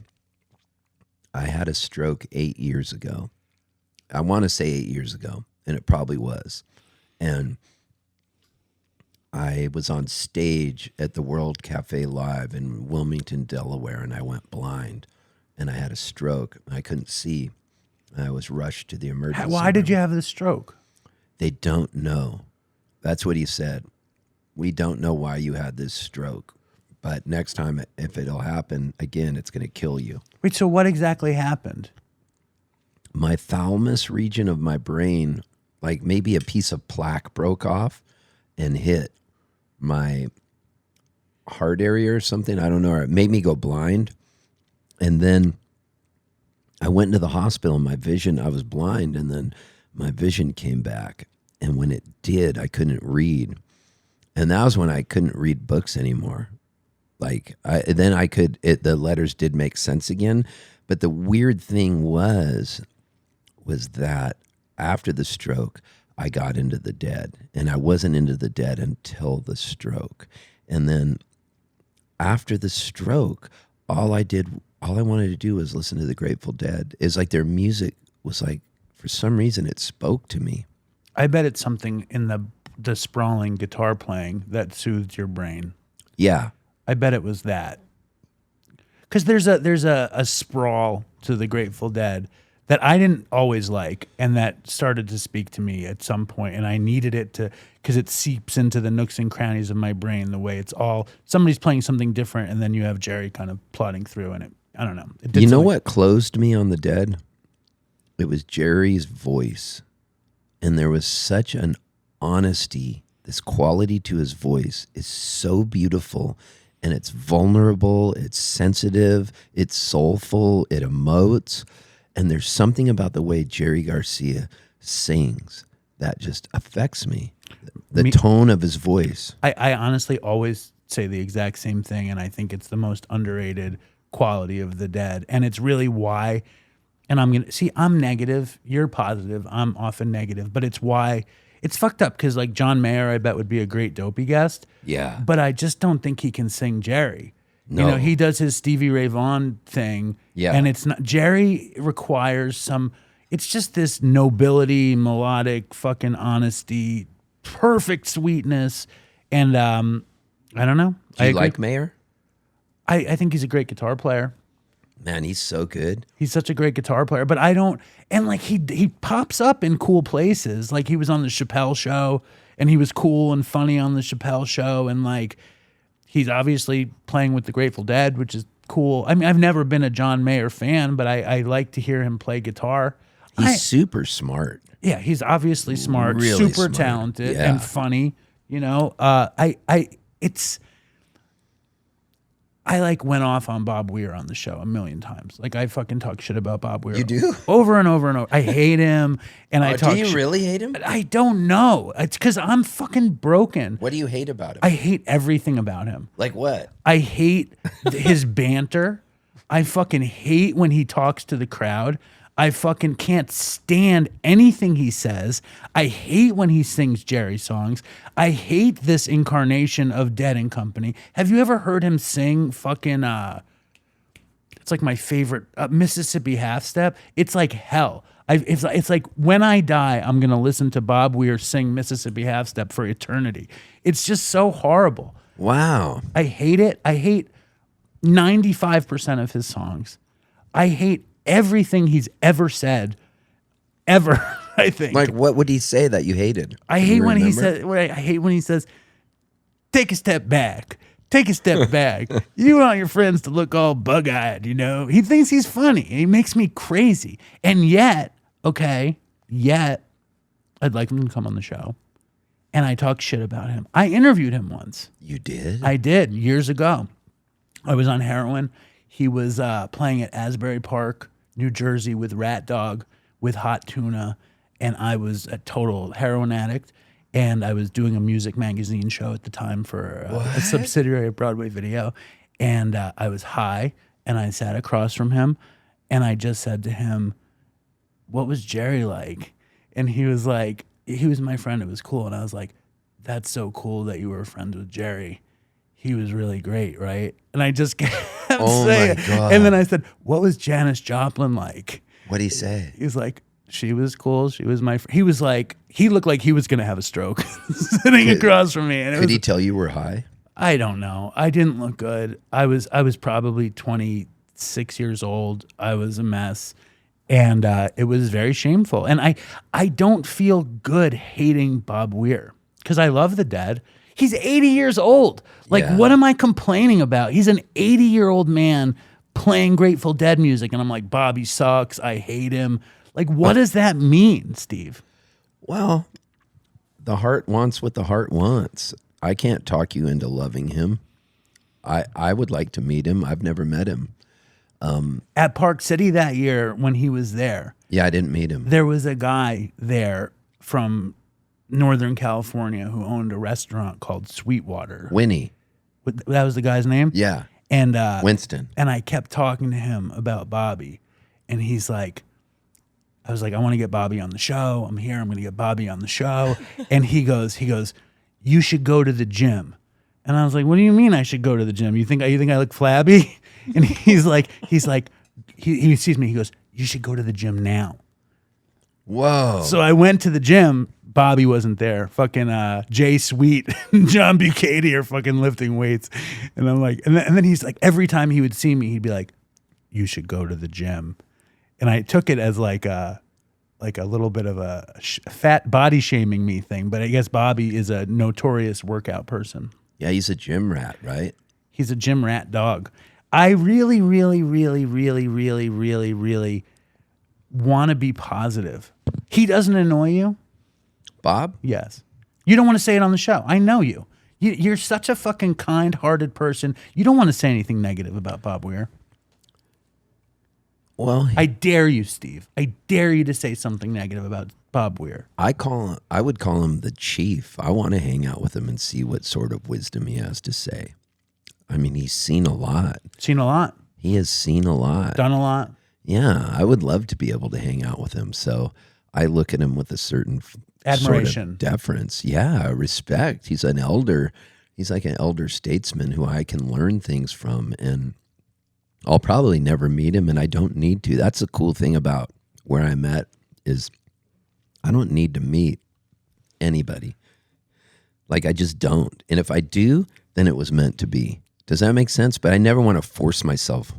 I had a stroke 8 years ago. I want to say 8 years ago, and it probably was. And I was on stage at the World Cafe Live in Wilmington, Delaware, and I went blind, and I had a stroke. I couldn't see. I was rushed to the emergency Why did room. you have the stroke? They don't know. That's what he said. We don't know why you had this stroke, but next time, if it'll happen again, it's going to kill you. Wait, so what exactly happened? My thalamus region of my brain, like maybe a piece of plaque broke off and hit my heart area or something. I don't know. It made me go blind. And then I went into the hospital, my vision, I was blind, and then my vision came back. And when it did, I couldn't read. And that was when I couldn't read books anymore. Like, the letters did make sense again. But the weird thing was that after the stroke, I got into the Dead. And I wasn't into the Dead until the stroke. And then after the stroke, all I wanted to do was listen to the Grateful Dead. It's like their music was like, for some reason, it spoke to me. I bet it's something in the sprawling guitar playing that soothed your brain. Yeah. I bet it was that. Because there's a sprawl to the Grateful Dead that I didn't always like, and that started to speak to me at some point, and I needed it to, because it seeps into the nooks and crannies of my brain the way it's all, somebody's playing something different, and then you have Jerry kind of plodding through, and I don't know. It did You know something. what closed me on the Dead? It was Jerry's voice. And there was such an honesty. This quality to his voice is so beautiful, and it's vulnerable, it's sensitive, it's soulful, it emotes. And there's something about the way Jerry Garcia sings that just affects me. The tone of his voice. I honestly always say the exact same thing, and I think it's the most underrated quality of the Dead. And it's really why, and I'm negative, you're positive, I'm often negative, but it's why, it's fucked up because like John Mayer, I bet would be a great Dopey guest. Yeah. But I just don't think he can sing Jerry. No. You know, he does his Stevie Ray Vaughan thing. Yeah. And it's not, Jerry requires some, it's just this nobility, melodic, fucking honesty, perfect sweetness. And I don't know. Do you agree. like Mayer? I think he's a great guitar player. Man, he's so good. He's such a great guitar player, but I don't, and like he pops up in cool places. Like he was on the Chappelle Show, and he was cool and funny on the Chappelle Show, and like he's obviously playing with the Grateful Dead, which is cool. I mean, I've never been a John Mayer fan, but I like to hear him play guitar. He's super smart. Yeah, he's obviously smart, Really super smart. talented, Yeah. and funny. You know, I like went off on Bob Weir on the show a million times. Like I fucking talk shit about Bob Weir. You do? Over and over and over. I hate him, and I talk. Do you really hate him? I don't know. It's because I'm fucking broken. What do you hate about him? I hate everything about him. Like what? I hate his banter. I fucking hate when he talks to the crowd. I fucking can't stand anything he says. I hate when he sings Jerry songs. I hate this incarnation of Dead and Company. Have you ever heard him sing fucking, it's like my favorite, Mississippi Half Step? It's like hell. It's like when I die, I'm going to listen to Bob Weir sing Mississippi Half Step for eternity. It's just so horrible. Wow. I hate it. I hate 95% of his songs. I hate everything he's ever said, ever. I think. Like, what would he say that you hated? I hate when he says. I hate when he says, "Take a step back. Take a step back. You want your friends to look all bug-eyed, you know." He thinks he's funny. He makes me crazy. And yet, I'd like him to come on the show, and I talk shit about him. I interviewed him once. You did? I did years ago. I was on heroin. He was playing at Asbury Park, New Jersey, with Rat Dog, with Hot Tuna, and I was a total heroin addict. And I was doing a music magazine show at the time for a subsidiary of Broadway Video. And I was high, and I sat across from him, and I just said to him, "What was Jerry like?" And he was like, he was my friend. It was cool. And I was like, "That's so cool that you were friends with Jerry. He was really great, right?" And I just kept saying, my God. and then I said, "What was Janis Joplin like?" What'd he say? He was like, "She was cool. She was my." He was like, he looked like he was gonna have a stroke, sitting across from me. And Could he tell you were high? I don't know. I didn't look good. I was probably 26 years old. I was a mess, and it was very shameful. And I don't feel good hating Bob Weir because I love the Dead. He's 80 years old. Like, Yeah. what am I complaining about? He's an 80-year-old man playing Grateful Dead music, and I'm like, Bobby sucks. I hate him. Like, what does that mean, Steve? Well, the heart wants what the heart wants. I can't talk you into loving him. I would like to meet him. I've never met him. At Park City that year when he was there, Yeah, I didn't meet him. there was a guy there from Northern California who owned a restaurant called Sweetwater. Winnie. That was the guy's name? Yeah. And Winston. And I kept talking to him about Bobby. And he's like, I was like, "I want to get Bobby on the show. I'm here. I'm going to get Bobby on the show." And he goes, "You should go to the gym." And I was like, "What do you mean I should go to the gym? You think I look flabby?" And he sees me. He goes, "You should go to the gym now." Whoa. So I went to the gym. Bobby wasn't there. Fucking Jay Sweet and John Bucati are fucking lifting weights. And I'm like, and then he's like, every time he would see me, he'd be like, "You should go to the gym." And I took it as like a little bit of a fat body shaming me thing. But I guess Bobby is a notorious workout person. Yeah, he's a gym rat, right? He's a gym rat dog. I really, really, really, really, really, really, really want to be positive. He doesn't annoy you? Bob? Yes. You don't want to say it on the show. I know you. You're such a fucking kind-hearted person. You don't want to say anything negative about Bob Weir. Well, I dare you, Steve. I dare you to say something negative about Bob Weir. I would call him the chief. I want to hang out with him and see what sort of wisdom he has to say. I mean, he's seen a lot. Seen a lot. He has seen a lot. Done a lot. Yeah, I would love to be able to hang out with him. So I look at him with a certain Admiration. sort of deference. Yeah, respect. He's an elder. He's like an elder statesman who I can learn things from. And I'll probably never meet him, and I don't need to. That's the cool thing about where I'm at is I don't need to meet anybody. Like, I just don't. And if I do, then it was meant to be. Does that make sense? But I never want to force myself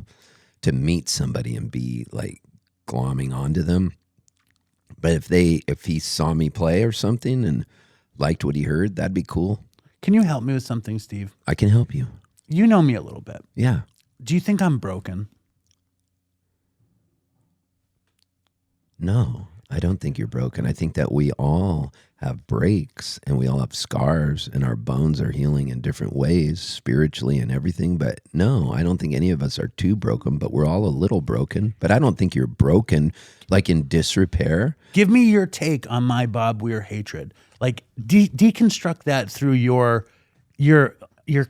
to meet somebody and be like glomming onto them. But if he saw me play or something and liked what he heard, that'd be cool. Can you help me with something, Steve? I can help you. You know me a little bit. Yeah. Do you think I'm broken? No, I don't think you're broken. I think that we all have breaks and we all have scars and our bones are healing in different ways, spiritually and everything. But no, I don't think any of us are too broken, but we're all a little broken. But I don't think you're broken, like in disrepair. Give me your take on my Bob Weir hatred. Like deconstruct that through your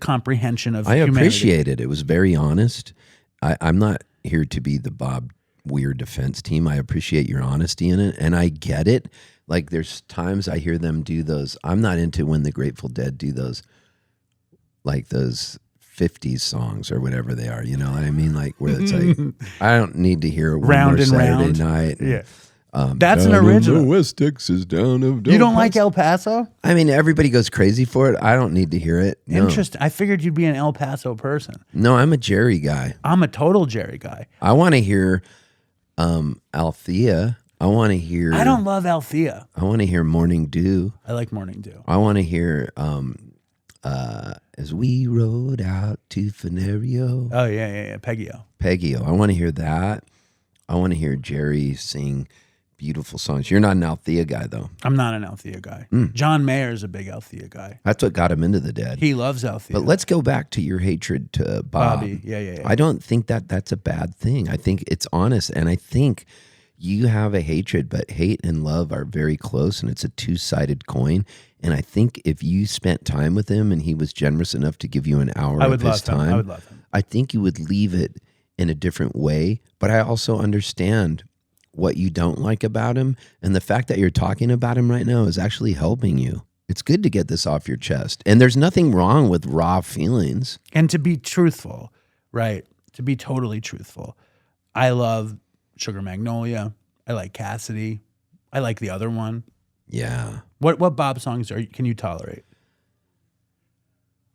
comprehension of humanity. I appreciate it. It was very honest. I'm not here to be the Bob Weir defense team. I appreciate your honesty in it, and I get it. Like there's times I hear them do those. I'm not into when the Grateful Dead do those, like those 50s songs or whatever they are. You know what I mean? Like where it's like, I don't need to hear one Round more and Saturday round. night. Yeah. That's an down in original. the West Texas down of You don't Del like Paso. El Paso? I mean, everybody goes crazy for it. I don't need to hear it. No. Interesting. I figured you'd be an El Paso person. No, I'm a Jerry guy. I'm a total Jerry guy. I want to hear Althea. I want to hear. I don't love Althea. I want to hear Morning Dew. I like Morning Dew. I want to hear As We Rode Out to Venerio. Oh, yeah. Peggy-O. Peggy-O. I want to hear that. I want to hear Jerry sing beautiful songs. You're not an Althea guy, though. I'm not an Althea guy. John Mayer's a big Althea guy. That's what got him into the Dead. He loves Althea. But let's go back to your hatred to Bob. Bobby. Yeah. I don't think that that's a bad thing. I think it's honest. And I think you have a hatred, but hate and love are very close, and it's a two-sided coin. And I think if you spent time with him and he was generous enough to give you an hour of his time, I would love him. I think you would leave it in a different way. But I also understand what you don't like about him. And the fact that you're talking about him right now is actually helping you. It's good to get this off your chest. And there's nothing wrong with raw feelings. And to be truthful, right? To be totally truthful. I love Sugar Magnolia. I like Cassidy. I like the other one. Yeah. What Bob songs can you tolerate?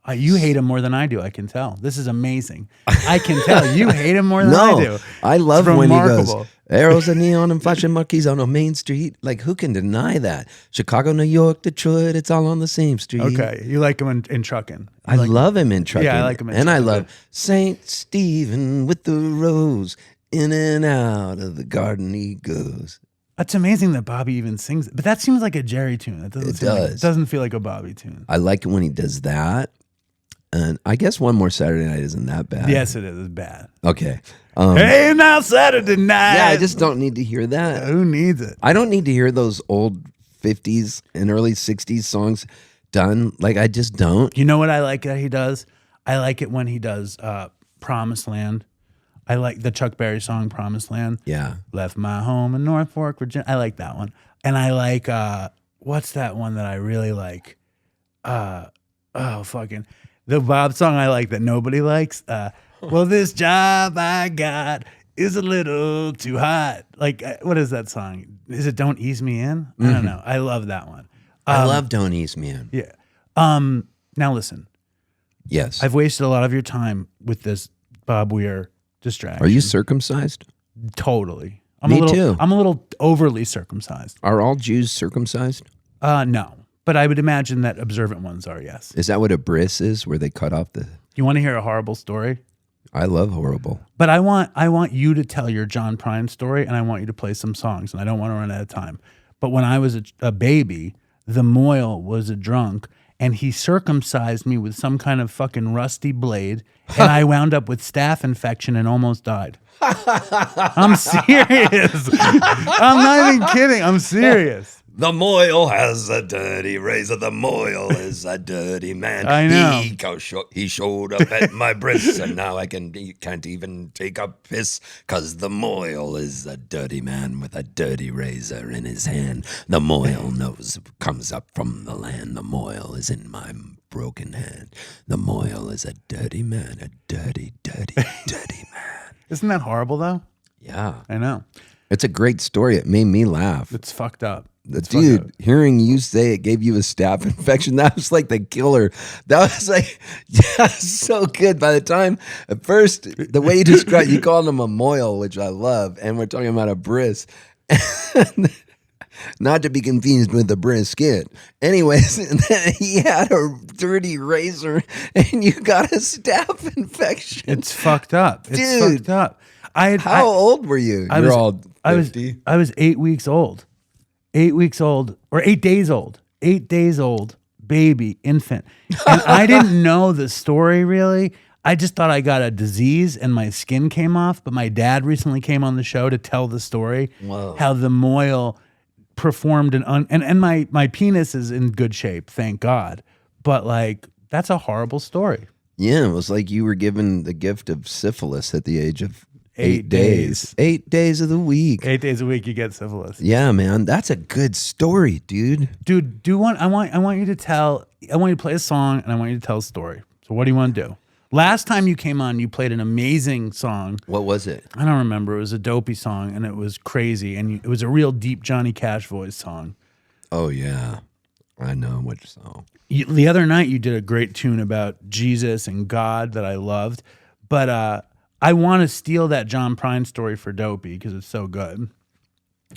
You hate him more than I do, I can tell. This is amazing. I can tell. You hate him more than I do. I love It's when he remarkable. goes, arrows and neon and flashing monkeys on a main street. Like, who can deny that? Chicago, New York, Detroit, it's all on the same street. Okay. You like him in Truckin'. I love him in Truckin'. Yeah, I like him in And I Truckin', love too. St. Stephen with the rose. In and out of the garden he goes. It's amazing that Bobby even sings it. But that seems like a Jerry tune. It does. Doesn't feel like a Bobby tune. I like it when he does that. And I guess One More Saturday Night isn't that bad. Yes, it is. It's bad. Okay. Hey, now Saturday night. Yeah, I just don't need to hear that. Who needs it? I don't need to hear those old 50s and early 60s songs done. Like, I just don't. You know what I like that he does? I like it when he does Promised Land. I like the Chuck Berry song Promised Land. Yeah. Left my home in Norfolk, Virginia. I like that one. And I like, what's that one that I really like? Fucking, the Bob song I like that nobody likes. Well, this job I got is a little too hot. Like, what is that song? Is it Don't Ease Me In? I don't know. I love that one. I love Don't Ease Me In. Yeah. Now listen, Yes. I've wasted a lot of your time with this Bob Weir distraction. Are you circumcised? Totally. Me too. I'm a little overly circumcised. Are all Jews circumcised? No. But I would imagine that observant ones are, yes. Is that what a bris is, where they cut off the... You want to hear a horrible story? I love horrible. But I want you to tell your John Prine story, and I want you to play some songs, and I don't want to run out of time. But when I was a baby, the Moyle was a drunk, and he circumcised me with some kind of fucking rusty blade, and I wound up with staph infection and almost died. I'm serious. I'm not even kidding. I'm serious. The Moyle has a dirty razor. The Moyle is a dirty man. I know. He showed up at my bris, and now can't even take a piss, 'cause the Moyle is a dirty man with a dirty razor in his hand. The Moyle comes up from the land. The Moyle is in my broken hand. The Moyle is a dirty man, a dirty, dirty, dirty man. Isn't that horrible, though? Yeah. I know. It's a great story. It made me laugh. It's fucked up. Dude, hearing you say it gave you a staph infection, that was like the killer. That was like, yeah, so good. By the time, at first, the way you described, you called him a moil, which I love, and we're talking about a bris. Not to be confused with a brisket. Anyways, and then he had a dirty razor and you got a staph infection. It's fucked up. It's Dude. fucked up. How old were you? I You're was, all 50. I was 8 weeks old. 8 weeks old, or 8 days old. 8 days old, baby, infant. And I didn't know the story really. I just thought I got a disease and my skin came off. But my dad recently came on the show to tell the story. Whoa. How the moil performed and my penis is in good shape, thank God. But like, that's a horrible story. Yeah, it was like you were given the gift of syphilis at the age of 8 days. 8 days of the week. 8 days a week, you get syphilis. Yeah, man, that's a good story, dude. Dude, I want you to play a song and I want you to tell a story. So what do you want to do? Last time you came on, you played an amazing song. What was it? I don't remember. It was a Dopey song and it was crazy. And it was a real deep Johnny Cash voice song. Oh, yeah. I know which song. The other night you did a great tune about Jesus and God that I loved. But I want to steal that John Prine story for Dopey because it's so good.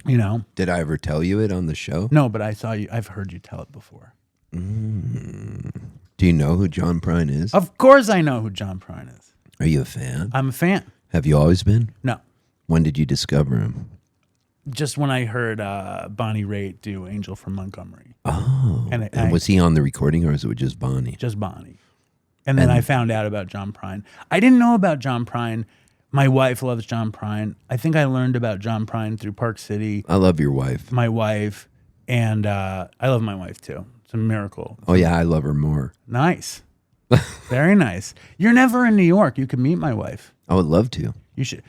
You know? Did I ever tell you it on the show? No, but I've heard you tell it before. Do you know who John Prine is? Of course I know who John Prine is. Are you a fan? I'm a fan. Have you always been? No. When did you discover him? Just when I heard Bonnie Raitt do Angel from Montgomery. Oh. And was he on the recording or was it just Bonnie? Just Bonnie. And then I found out about John Prine. I didn't know about John Prine. My wife loves John Prine. I think I learned about John Prine through Park City. I love your wife. My wife. And I love my wife too. It's a miracle. Oh, yeah, I love her more. Nice. Very nice. You're never in New York. You could meet my wife. I would love to. You should.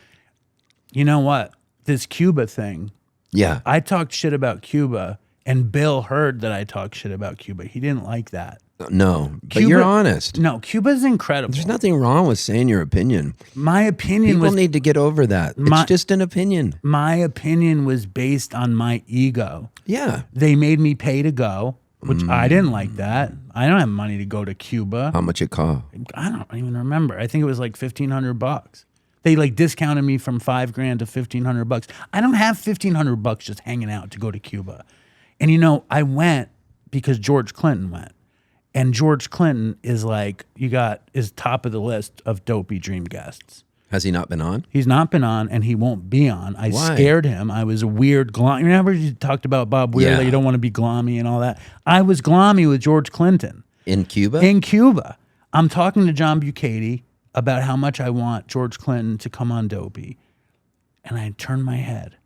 You know what? This Cuba thing. Yeah. I talked shit about Cuba, and Bill heard that I talked shit about Cuba. He didn't like that. No, but Cuba- you're honest. No, Cuba's incredible. There's nothing wrong with saying your opinion. My opinion People was need to get over that. It's just an opinion. my opinion was based on my ego. Yeah. They made me pay to go, which I didn't like that. I don't have money to go to Cuba. How much it cost? I don't even remember. I think it was like $1,500. They like discounted me from $5,000 to $1,500. I don't have $1,500 just hanging out to go to Cuba. And you know, I went because George Clinton went. And George Clinton is is top of the list of Dopey dream guests. Has he not been on? He's not been on, and he won't be on. I Why? scared him. I was a weird glom. Remember you talked about Bob Weir, Yeah. that you don't want to be glommy and all that? I was glommy with George Clinton. In Cuba? In Cuba. I'm talking to John Bucati about how much I want George Clinton to come on Dopey. And I turn my head,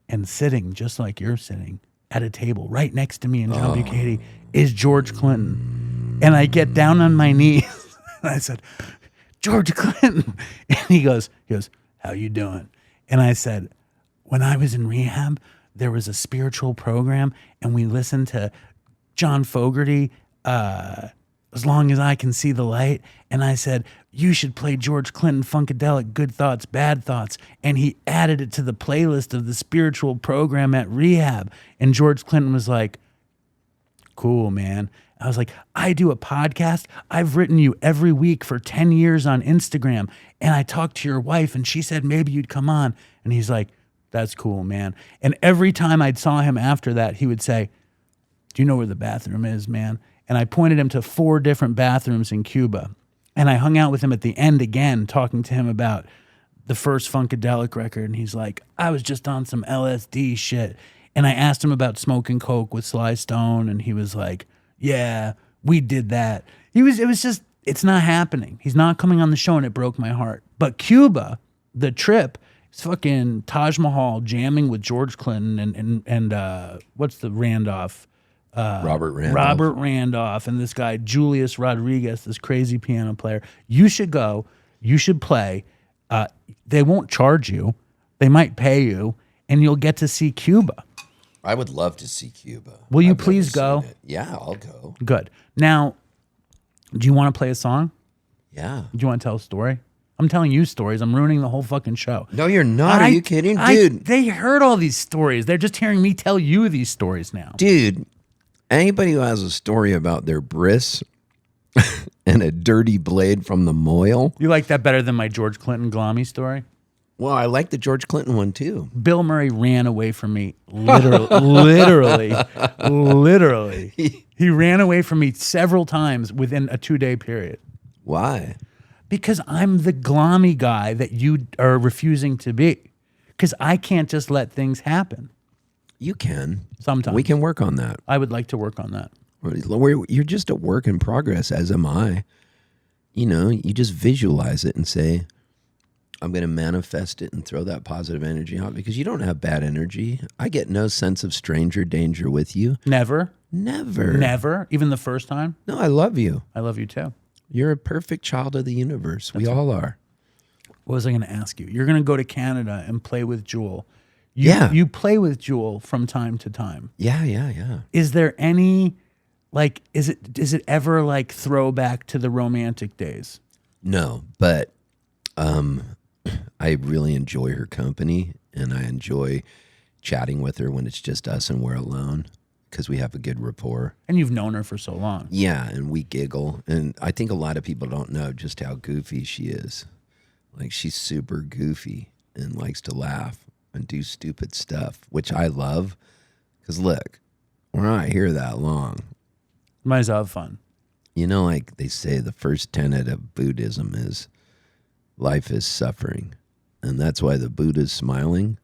and sitting just like you're sitting at a table right next to me and John Bucati is George Clinton. And I get down on my knees and I said, George Clinton. And he goes, how you doing? And I said, when I was in rehab, there was a spiritual program and we listened to John Fogerty, As Long as I Can See the Light. And I said, you should play George Clinton Funkadelic, Good Thoughts, Bad Thoughts. And he added it to the playlist of the spiritual program at rehab. And George Clinton was like, cool, man. I was like, I do a podcast. I've written you every week for 10 years on Instagram. And I talked to your wife and she said, maybe you'd come on. And he's like, that's cool, man. And every time I saw him after that, he would say, do you know where the bathroom is, man? And I pointed him to 4 different bathrooms in Cuba. And I hung out with him at the end again, talking to him about the first Funkadelic record. And he's like, I was just on some LSD shit. And I asked him about smoking coke with Sly Stone. And he was like, yeah, we did that. It's not happening. He's not coming on the show, and it broke my heart. But Cuba, the trip, is fucking Taj Mahal jamming with George Clinton and what's the Randolph? Robert Randolph. Robert Randolph and this guy, Julius Rodriguez, this crazy piano player. You should go. You should play. They won't charge you. They might pay you, and you'll get to see Cuba. I would love to see Cuba. Will you I've never please seen go? it. Yeah, I'll go. Good. Now, do you want to play a song? Yeah. Do you want to tell a story? I'm telling you stories. I'm ruining the whole fucking show. No, you're not. Are you kidding? Dude. They heard all these stories. They're just hearing me tell you these stories now. Dude, anybody who has a story about their bris and a dirty blade from the moil. You like that better than my George Clinton glommy story? Well, I like the George Clinton one too. Bill Murray ran away from me, literally. He ran away from me several times within a 2-day period. Why? Because I'm the glommy guy that you are refusing to be. Because I can't just let things happen. You can. Sometimes. We can work on that. I would like to work on that. You're just a work in progress, as am I. You know, you just visualize it and say, I'm going to manifest it and throw that positive energy out, because you don't have bad energy. I get no sense of stranger danger with you. Never. Never. Even the first time. No, I love you. I love you too. You're a perfect child of the universe. We all are. What was I going to ask you? You're going to go to Canada and play with Jewel. You play with Jewel from time to time. Yeah. Is there any, like, is it ever like throwback to the romantic days? No, but I really enjoy her company, and I enjoy chatting with her when it's just us and we're alone, because we have a good rapport. And you've known her for so long. Yeah, and we giggle. And I think a lot of people don't know just how goofy she is. Like, she's super goofy and likes to laugh and do stupid stuff, which I love. Because look, we're not here that long. Might as well have fun. You know, like they say, the first tenet of Buddhism is life is suffering. And that's why the Buddha's smiling.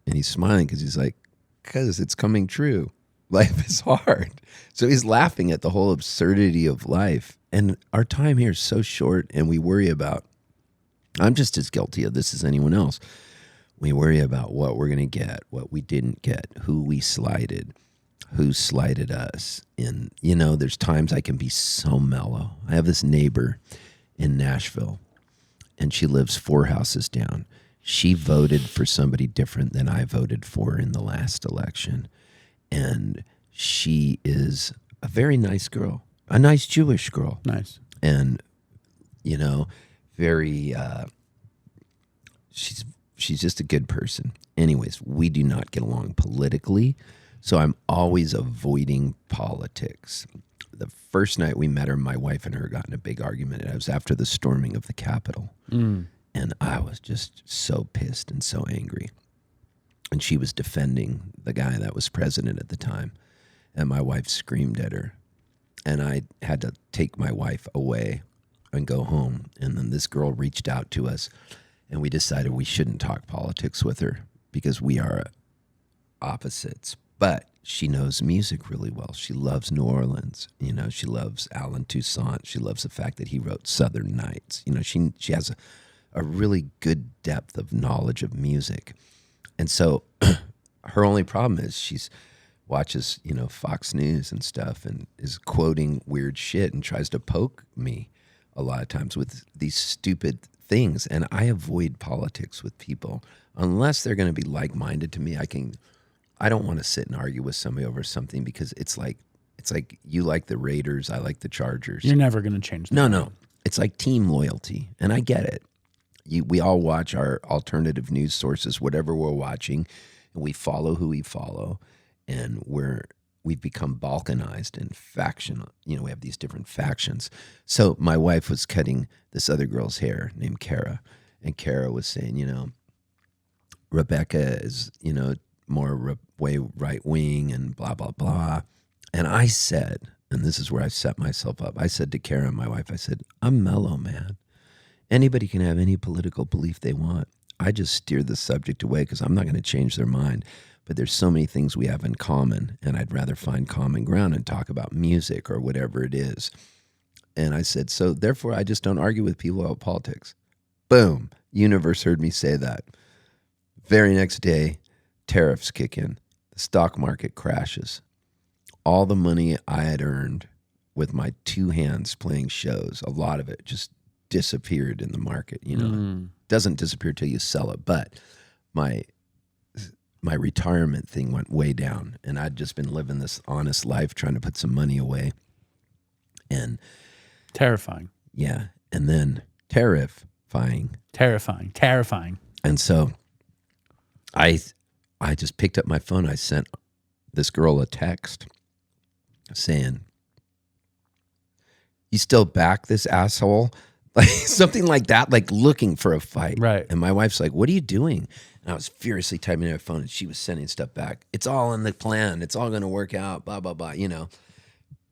And he's smiling because he's like, because it's coming true. Life is hard. So he's laughing at the whole absurdity of life. And our time here is so short, and we worry about, I'm just as guilty of this as anyone else. We worry about what we're going to get, what we didn't get, who we slighted, who slighted us. And, you know, there's times I can be so mellow. I have this neighbor in Nashville, and she lives 4 houses down. She voted for somebody different than I voted for in the last election. And she is a very nice girl, a nice Jewish girl. Nice. And, you know, very, she's just a good person. Anyways, we do not get along politically, so I'm always avoiding politics. The first night we met her, my wife and her got in a big argument. It was after the storming of the Capitol. And I was just so pissed and so angry. And she was defending the guy that was president at the time. And my wife screamed at her. And I had to take my wife away and go home. And then this girl reached out to us, and we decided we shouldn't talk politics with her because we are opposites. But she knows music really well. She loves New Orleans. You know, she loves Alan Toussaint. She loves the fact that he wrote Southern Nights. You know, she has a really good depth of knowledge of music. And so her only problem is she's watches, you know, Fox News and stuff and is quoting weird shit and tries to poke me a lot of times with these stupid things. And I avoid politics with people unless they're going to be like-minded to me. I don't want to sit and argue with somebody over something because it's like you like the Raiders, I like the Chargers. You're never going to change that. No. It's like team loyalty, and I get it. We all watch our alternative news sources, whatever we're watching, and we follow who we follow, and we've become balkanized and factional. You know, we have these different factions. So my wife was cutting this other girl's hair named Kara, and Kara was saying, you know, Rebecca is, you know, more way right wing and blah blah blah. And I said, and this is where I set myself up. I said to Kara, my wife, I said, I'm mellow, man. Anybody can have any political belief they want. I just steer the subject away because I'm not going to change their mind. But there's so many things we have in common, and I'd rather find common ground and talk about music or whatever it is. And I said, so therefore, I just don't argue with people about politics. Boom. Universe heard me say that. Very next day, tariffs kick in. The stock market crashes. All the money I had earned with my 2 hands playing shows, a lot of it just disappeared in the market. You know, doesn't disappear till you sell it. But my retirement thing went way down, and I'd just been living this honest life, trying to put some money away. And terrifying. Yeah, and then terrifying. And so I just picked up my phone. I sent this girl a text saying, "You still back this asshole Like something like that, like looking for a fight. Right. And my wife's like, what are you doing? And I was furiously typing in her phone, and she was sending stuff back. It's all in the plan. It's all going to work out, blah, blah, blah,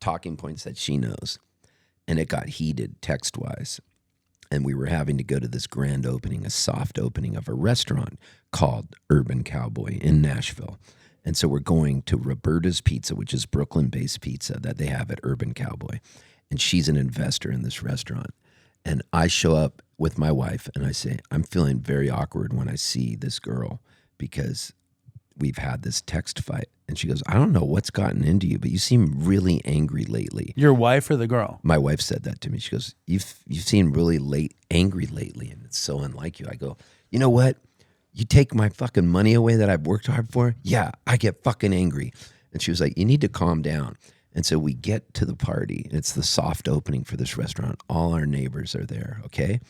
talking points that she knows. And it got heated text-wise. And we were having to go to this grand opening, a soft opening of a restaurant called Urban Cowboy in Nashville. And so we're going to Roberta's Pizza, which is Brooklyn-based pizza that they have at Urban Cowboy. And she's an investor in this restaurant. And I show up with my wife and I say, I'm feeling very awkward when I see this girl because we've had this text fight. And she goes, I don't know what's gotten into you, but you seem really angry lately. Your wife or the girl? My wife said that to me. She goes, you've seemed really angry lately, and it's so unlike you. I go, you know what? You take my fucking money away that I've worked hard for? Yeah, I get fucking angry. And she was like, you need to calm down. And so we get to the party. It's the soft opening for this restaurant. All our neighbors are there, okay?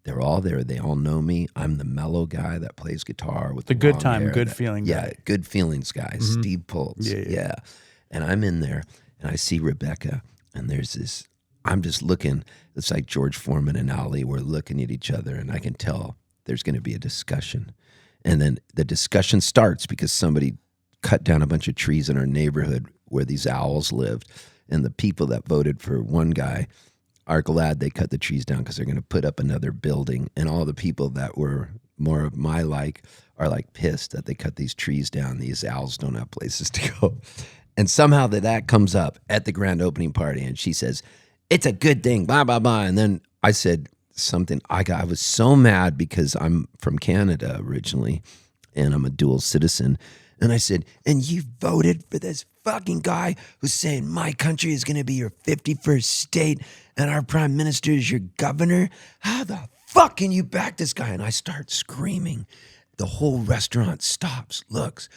They're all there. They all know me. I'm the mellow guy that plays guitar with the good long time, hair. good feeling guy. Yeah, good feelings guy, Steve Poltz. Yeah. And I'm in there, and I see Rebecca, and there's this, I'm just looking. It's like George Foreman and Ali. We're looking at each other, and I can tell there's going to be a discussion. And then the discussion starts because somebody cut down a bunch of trees in our neighborhood where these owls lived. And the people that voted for one guy are glad they cut the trees down because they're going to put up another building. And all the people that were more of my like are like pissed that they cut these trees down. These owls don't have places to go. And somehow that comes up at the grand opening party. And she says, it's a good thing, blah, blah, blah. And then I said something. I was so mad because I'm from Canada originally and I'm a dual citizen. And I said, and you voted for this fucking guy who's saying my country is going to be your 51st state and our prime minister is your governor? How the fuck can you back this guy? And I start screaming. The whole restaurant stops, looks.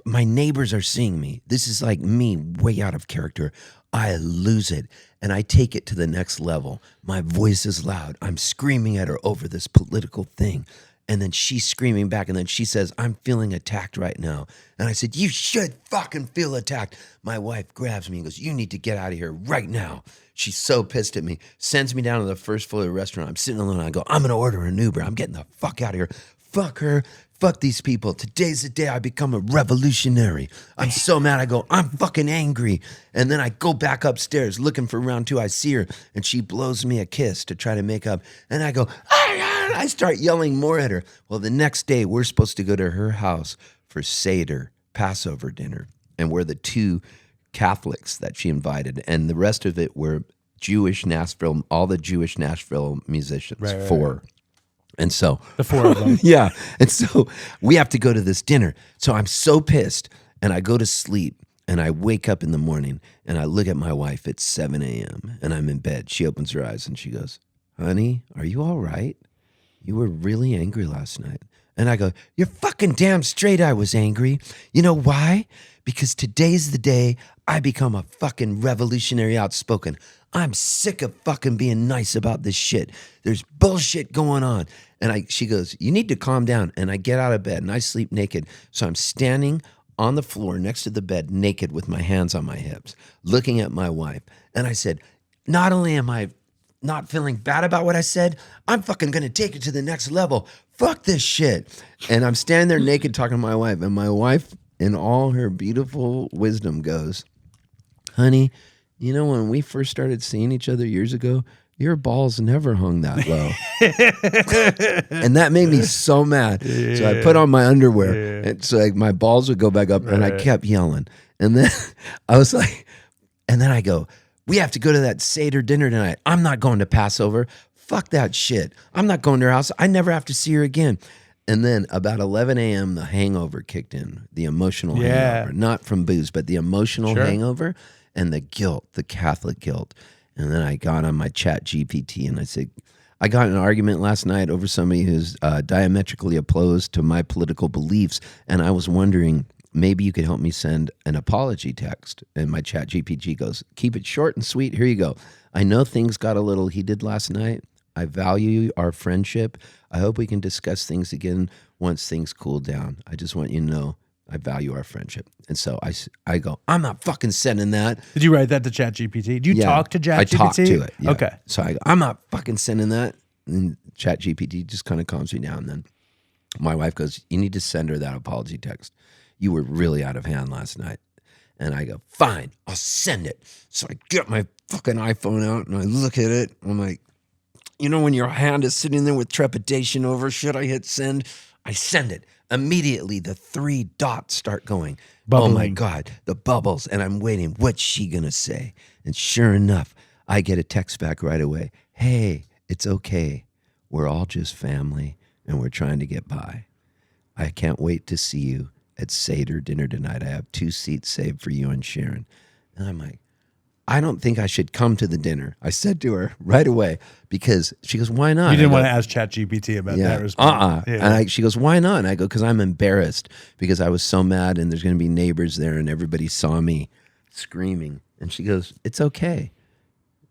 My neighbors are seeing me. This is like me way out of character. I lose it and I take it to the next level. My voice is loud. I'm screaming at her over this political thing. And then she's screaming back, and then she says, I'm feeling attacked right now. And I said, you should fucking feel attacked. My wife grabs me and goes, you need to get out of here right now. She's so pissed at me, sends me down to the first floor of the restaurant. I'm sitting alone. I go, I'm going to order an Uber. I'm getting the fuck out of here. Fuck her. Fuck these people. Today's the day I become a revolutionary. I'm so mad. I go, I'm fucking angry. And then I go back upstairs looking for round two. I see her, and she blows me a kiss to try to make up. And I go, I start yelling more at her. Well, the next day, we're supposed to go to her house for Seder, Passover dinner. And we're the two Catholics that she invited. And the rest of it were Jewish Nashville, all the Jewish Nashville musicians, four. And so the four of them. Yeah. And so we have to go to this dinner. So I'm so pissed, and I go to sleep, and I wake up in the morning, and I look at my wife. It's 7 a.m. and I'm in bed. She opens her eyes and she goes, honey, are you all right? You were really angry last night. And I go, you're fucking damn straight I was angry. You know why? Because today's the day I become a fucking revolutionary outspoken. I'm sick of fucking being nice about this shit. There's bullshit going on. And she goes, you need to calm down. And I get out of bed and I sleep naked. So I'm standing on the floor next to the bed naked with my hands on my hips, looking at my wife. And I said, not only am I not feeling bad about what I said, I'm fucking going to take it to the next level. Fuck this shit. And I'm standing there naked talking to my wife. And my wife, in all her beautiful wisdom, goes, honey, you know, when we first started seeing each other years ago, your balls never hung that low. And that made me so mad. Yeah. So I put on my underwear. Yeah. And so like my balls would go back up, and I kept yelling. And then I was like, and then I go, we have to go to that Seder dinner tonight. I'm not going to Passover. Fuck that shit. I'm not going to her house. I never have to see her again. And then about 11 a.m., the hangover kicked in, the emotional hangover, not from booze, but the emotional hangover and the guilt, the Catholic guilt. And then I got on my chat GPT and I said, I got in an argument last night over somebody who's diametrically opposed to my political beliefs. And I was wondering, maybe you could help me send an apology text. And my chat GPT goes, keep it short and sweet. Here you go. I know things got a little heated last night. I value our friendship. I hope we can discuss things again once things cool down. I just want you to know I value our friendship. And so I go, I'm not fucking sending that. Did you write that to ChatGPT? Do you Yeah, talk to ChatGPT? I talk to it. Yeah. Okay. So I go, I'm not fucking sending that. And ChatGPT just kind of calms me down. Then my wife goes, you need to send her that apology text. You were really out of hand last night. And I go, fine, I'll send it. So I get my fucking iPhone out and I look at it. I'm like, you know, when your hand is sitting there with trepidation over, should I hit send? I send it. Immediately, the 3 dots start going. Bubbling. Oh my God, the bubbles. And I'm waiting. What's she going to say? And sure enough, I get a text back right away. Hey, it's okay. We're all just family and we're trying to get by. I can't wait to see you at Seder dinner tonight. I have 2 seats saved for you and Sharon. And I'm like, I don't think I should come to the dinner. I said to her right away, because she goes, why not? You didn't I want go, to ask ChatGPT about yeah, that response. Yeah. And she goes, why not? And I go, because I'm embarrassed because I was so mad and there's going to be neighbors there and everybody saw me screaming. And she goes, it's okay.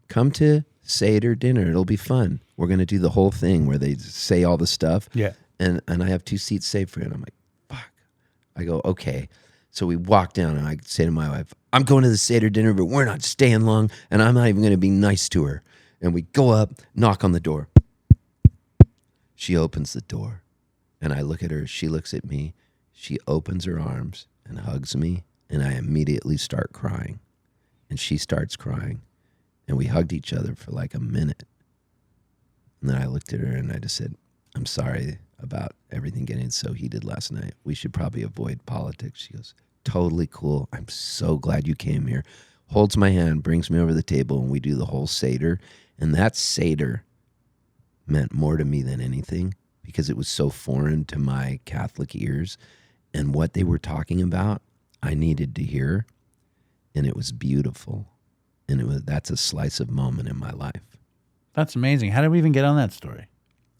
Come to Seder dinner. It'll be fun. We're going to do the whole thing where they say all the stuff. Yeah. And I have 2 seats saved for you. And I'm like, fuck. I go, okay. So we walk down and I say to my wife, I'm going to the Seder dinner, but we're not staying long and I'm not even going to be nice to her. And we go up, knock on the door. She opens the door and I look at her. She looks at me. She opens her arms and hugs me and I immediately start crying. And she starts crying. And we hugged each other for like a minute. And then I looked at her and I just said, I'm sorry about everything getting so heated last night. We should probably avoid politics. She goes, totally cool. I'm so glad you came here. Holds my hand, brings me over the table, and we do the whole Seder. And that Seder meant more to me than anything because it was so foreign to my Catholic ears. And what they were talking about, I needed to hear. And it was beautiful. And that's a slice of moment in my life. That's amazing. How did we even get on that story?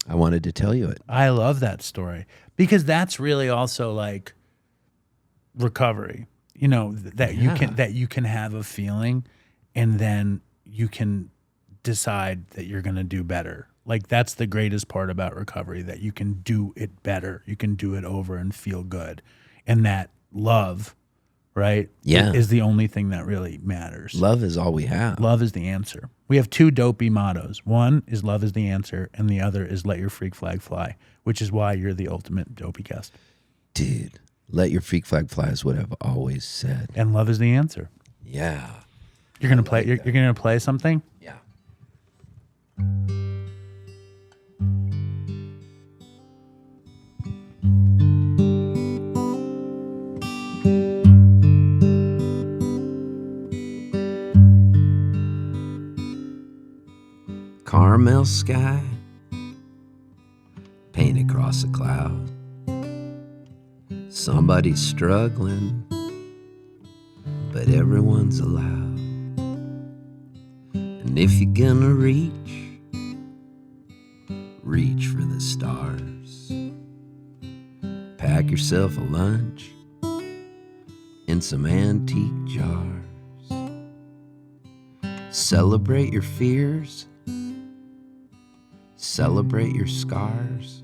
I wanted to tell you it. I love that story because that's really also like recovery. You know, that you can have a feeling and then you can decide that you're going to do better. Like that's the greatest part about recovery, that you can do it better. You can do it over and feel good. And that love, right? Yeah. Is the only thing that really matters. Love is all we have. Love is the answer. We have 2 Dopey mottos. One is love is the answer, and the other is let your freak flag fly, which is why you're the ultimate Dopey guest. Dude, let your freak flag fly is what I've always said. And love is the answer. Yeah. You're gonna play. You're gonna play something. Yeah. Caramel sky, paint across a cloud. Somebody's struggling, but everyone's allowed. And if you're gonna reach for the stars. Pack yourself a lunch in some antique jars. Celebrate your fears. Celebrate your scars.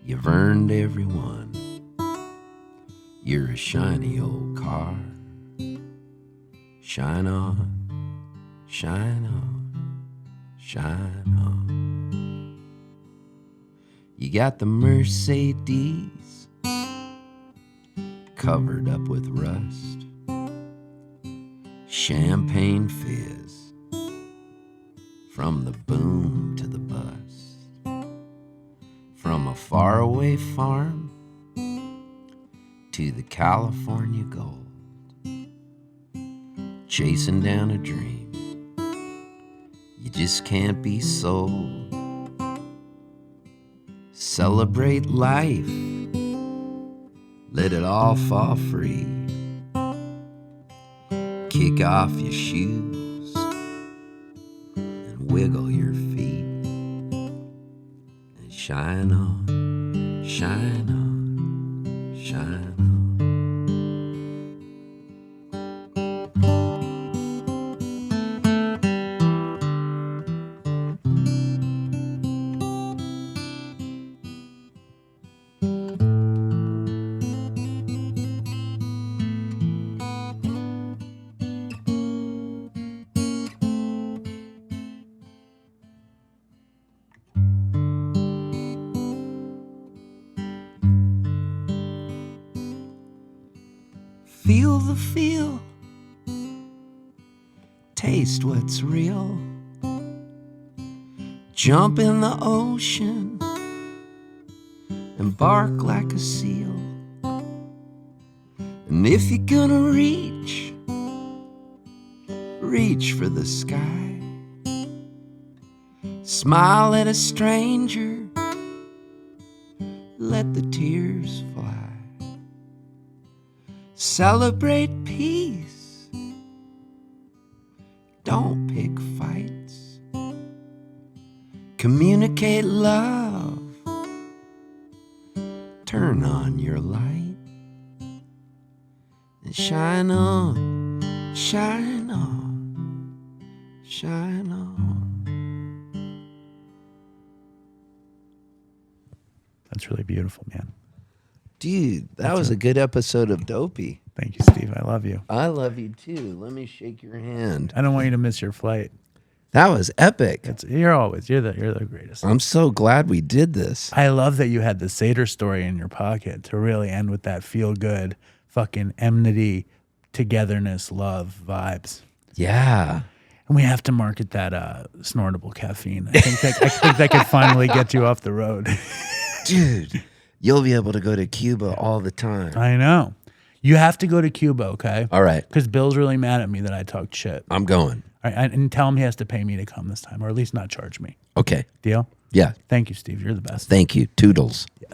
You've earned every one. You're a shiny old car. Shine on, shine on, shine on. You got the Mercedes covered up with rust. Champagne fizz from the boom to the bust. From a faraway farm to the California gold. Chasing down a dream you just can't be sold. Celebrate life, let it all fall free. Kick off your shoes and wiggle your feet. And shine on, shine on, shine on. Feel the feel. Taste what's real. Jump in the ocean. Embark like a seal. And if you're gonna reach for the sky. Smile at a stranger. Let the tears fly. Celebrate peace. Don't pick fights. Communicate love. Turn on your light. And shine on, shine on, shine on. That's really beautiful, man. Dude, that was a good episode of Dopey. Thank you, Steve. I love you. I love you too. Let me shake your hand. I don't want you to miss your flight. That was epic. You're the greatest. I'm so glad we did this. I love that you had the Seder story in your pocket to really end with that feel good, fucking enmity, togetherness, love vibes. Yeah. And we have to market that snortable caffeine. I think that could finally get you off the road. Dude, you'll be able to go to Cuba all the time. I know. You have to go to Cuba, okay? All right. Because Bill's really mad at me that I talked shit. I'm going. All right, and tell him he has to pay me to come this time, or at least not charge me. Okay. Deal? Yeah. Thank you, Steve. You're the best. Thank you. Toodles.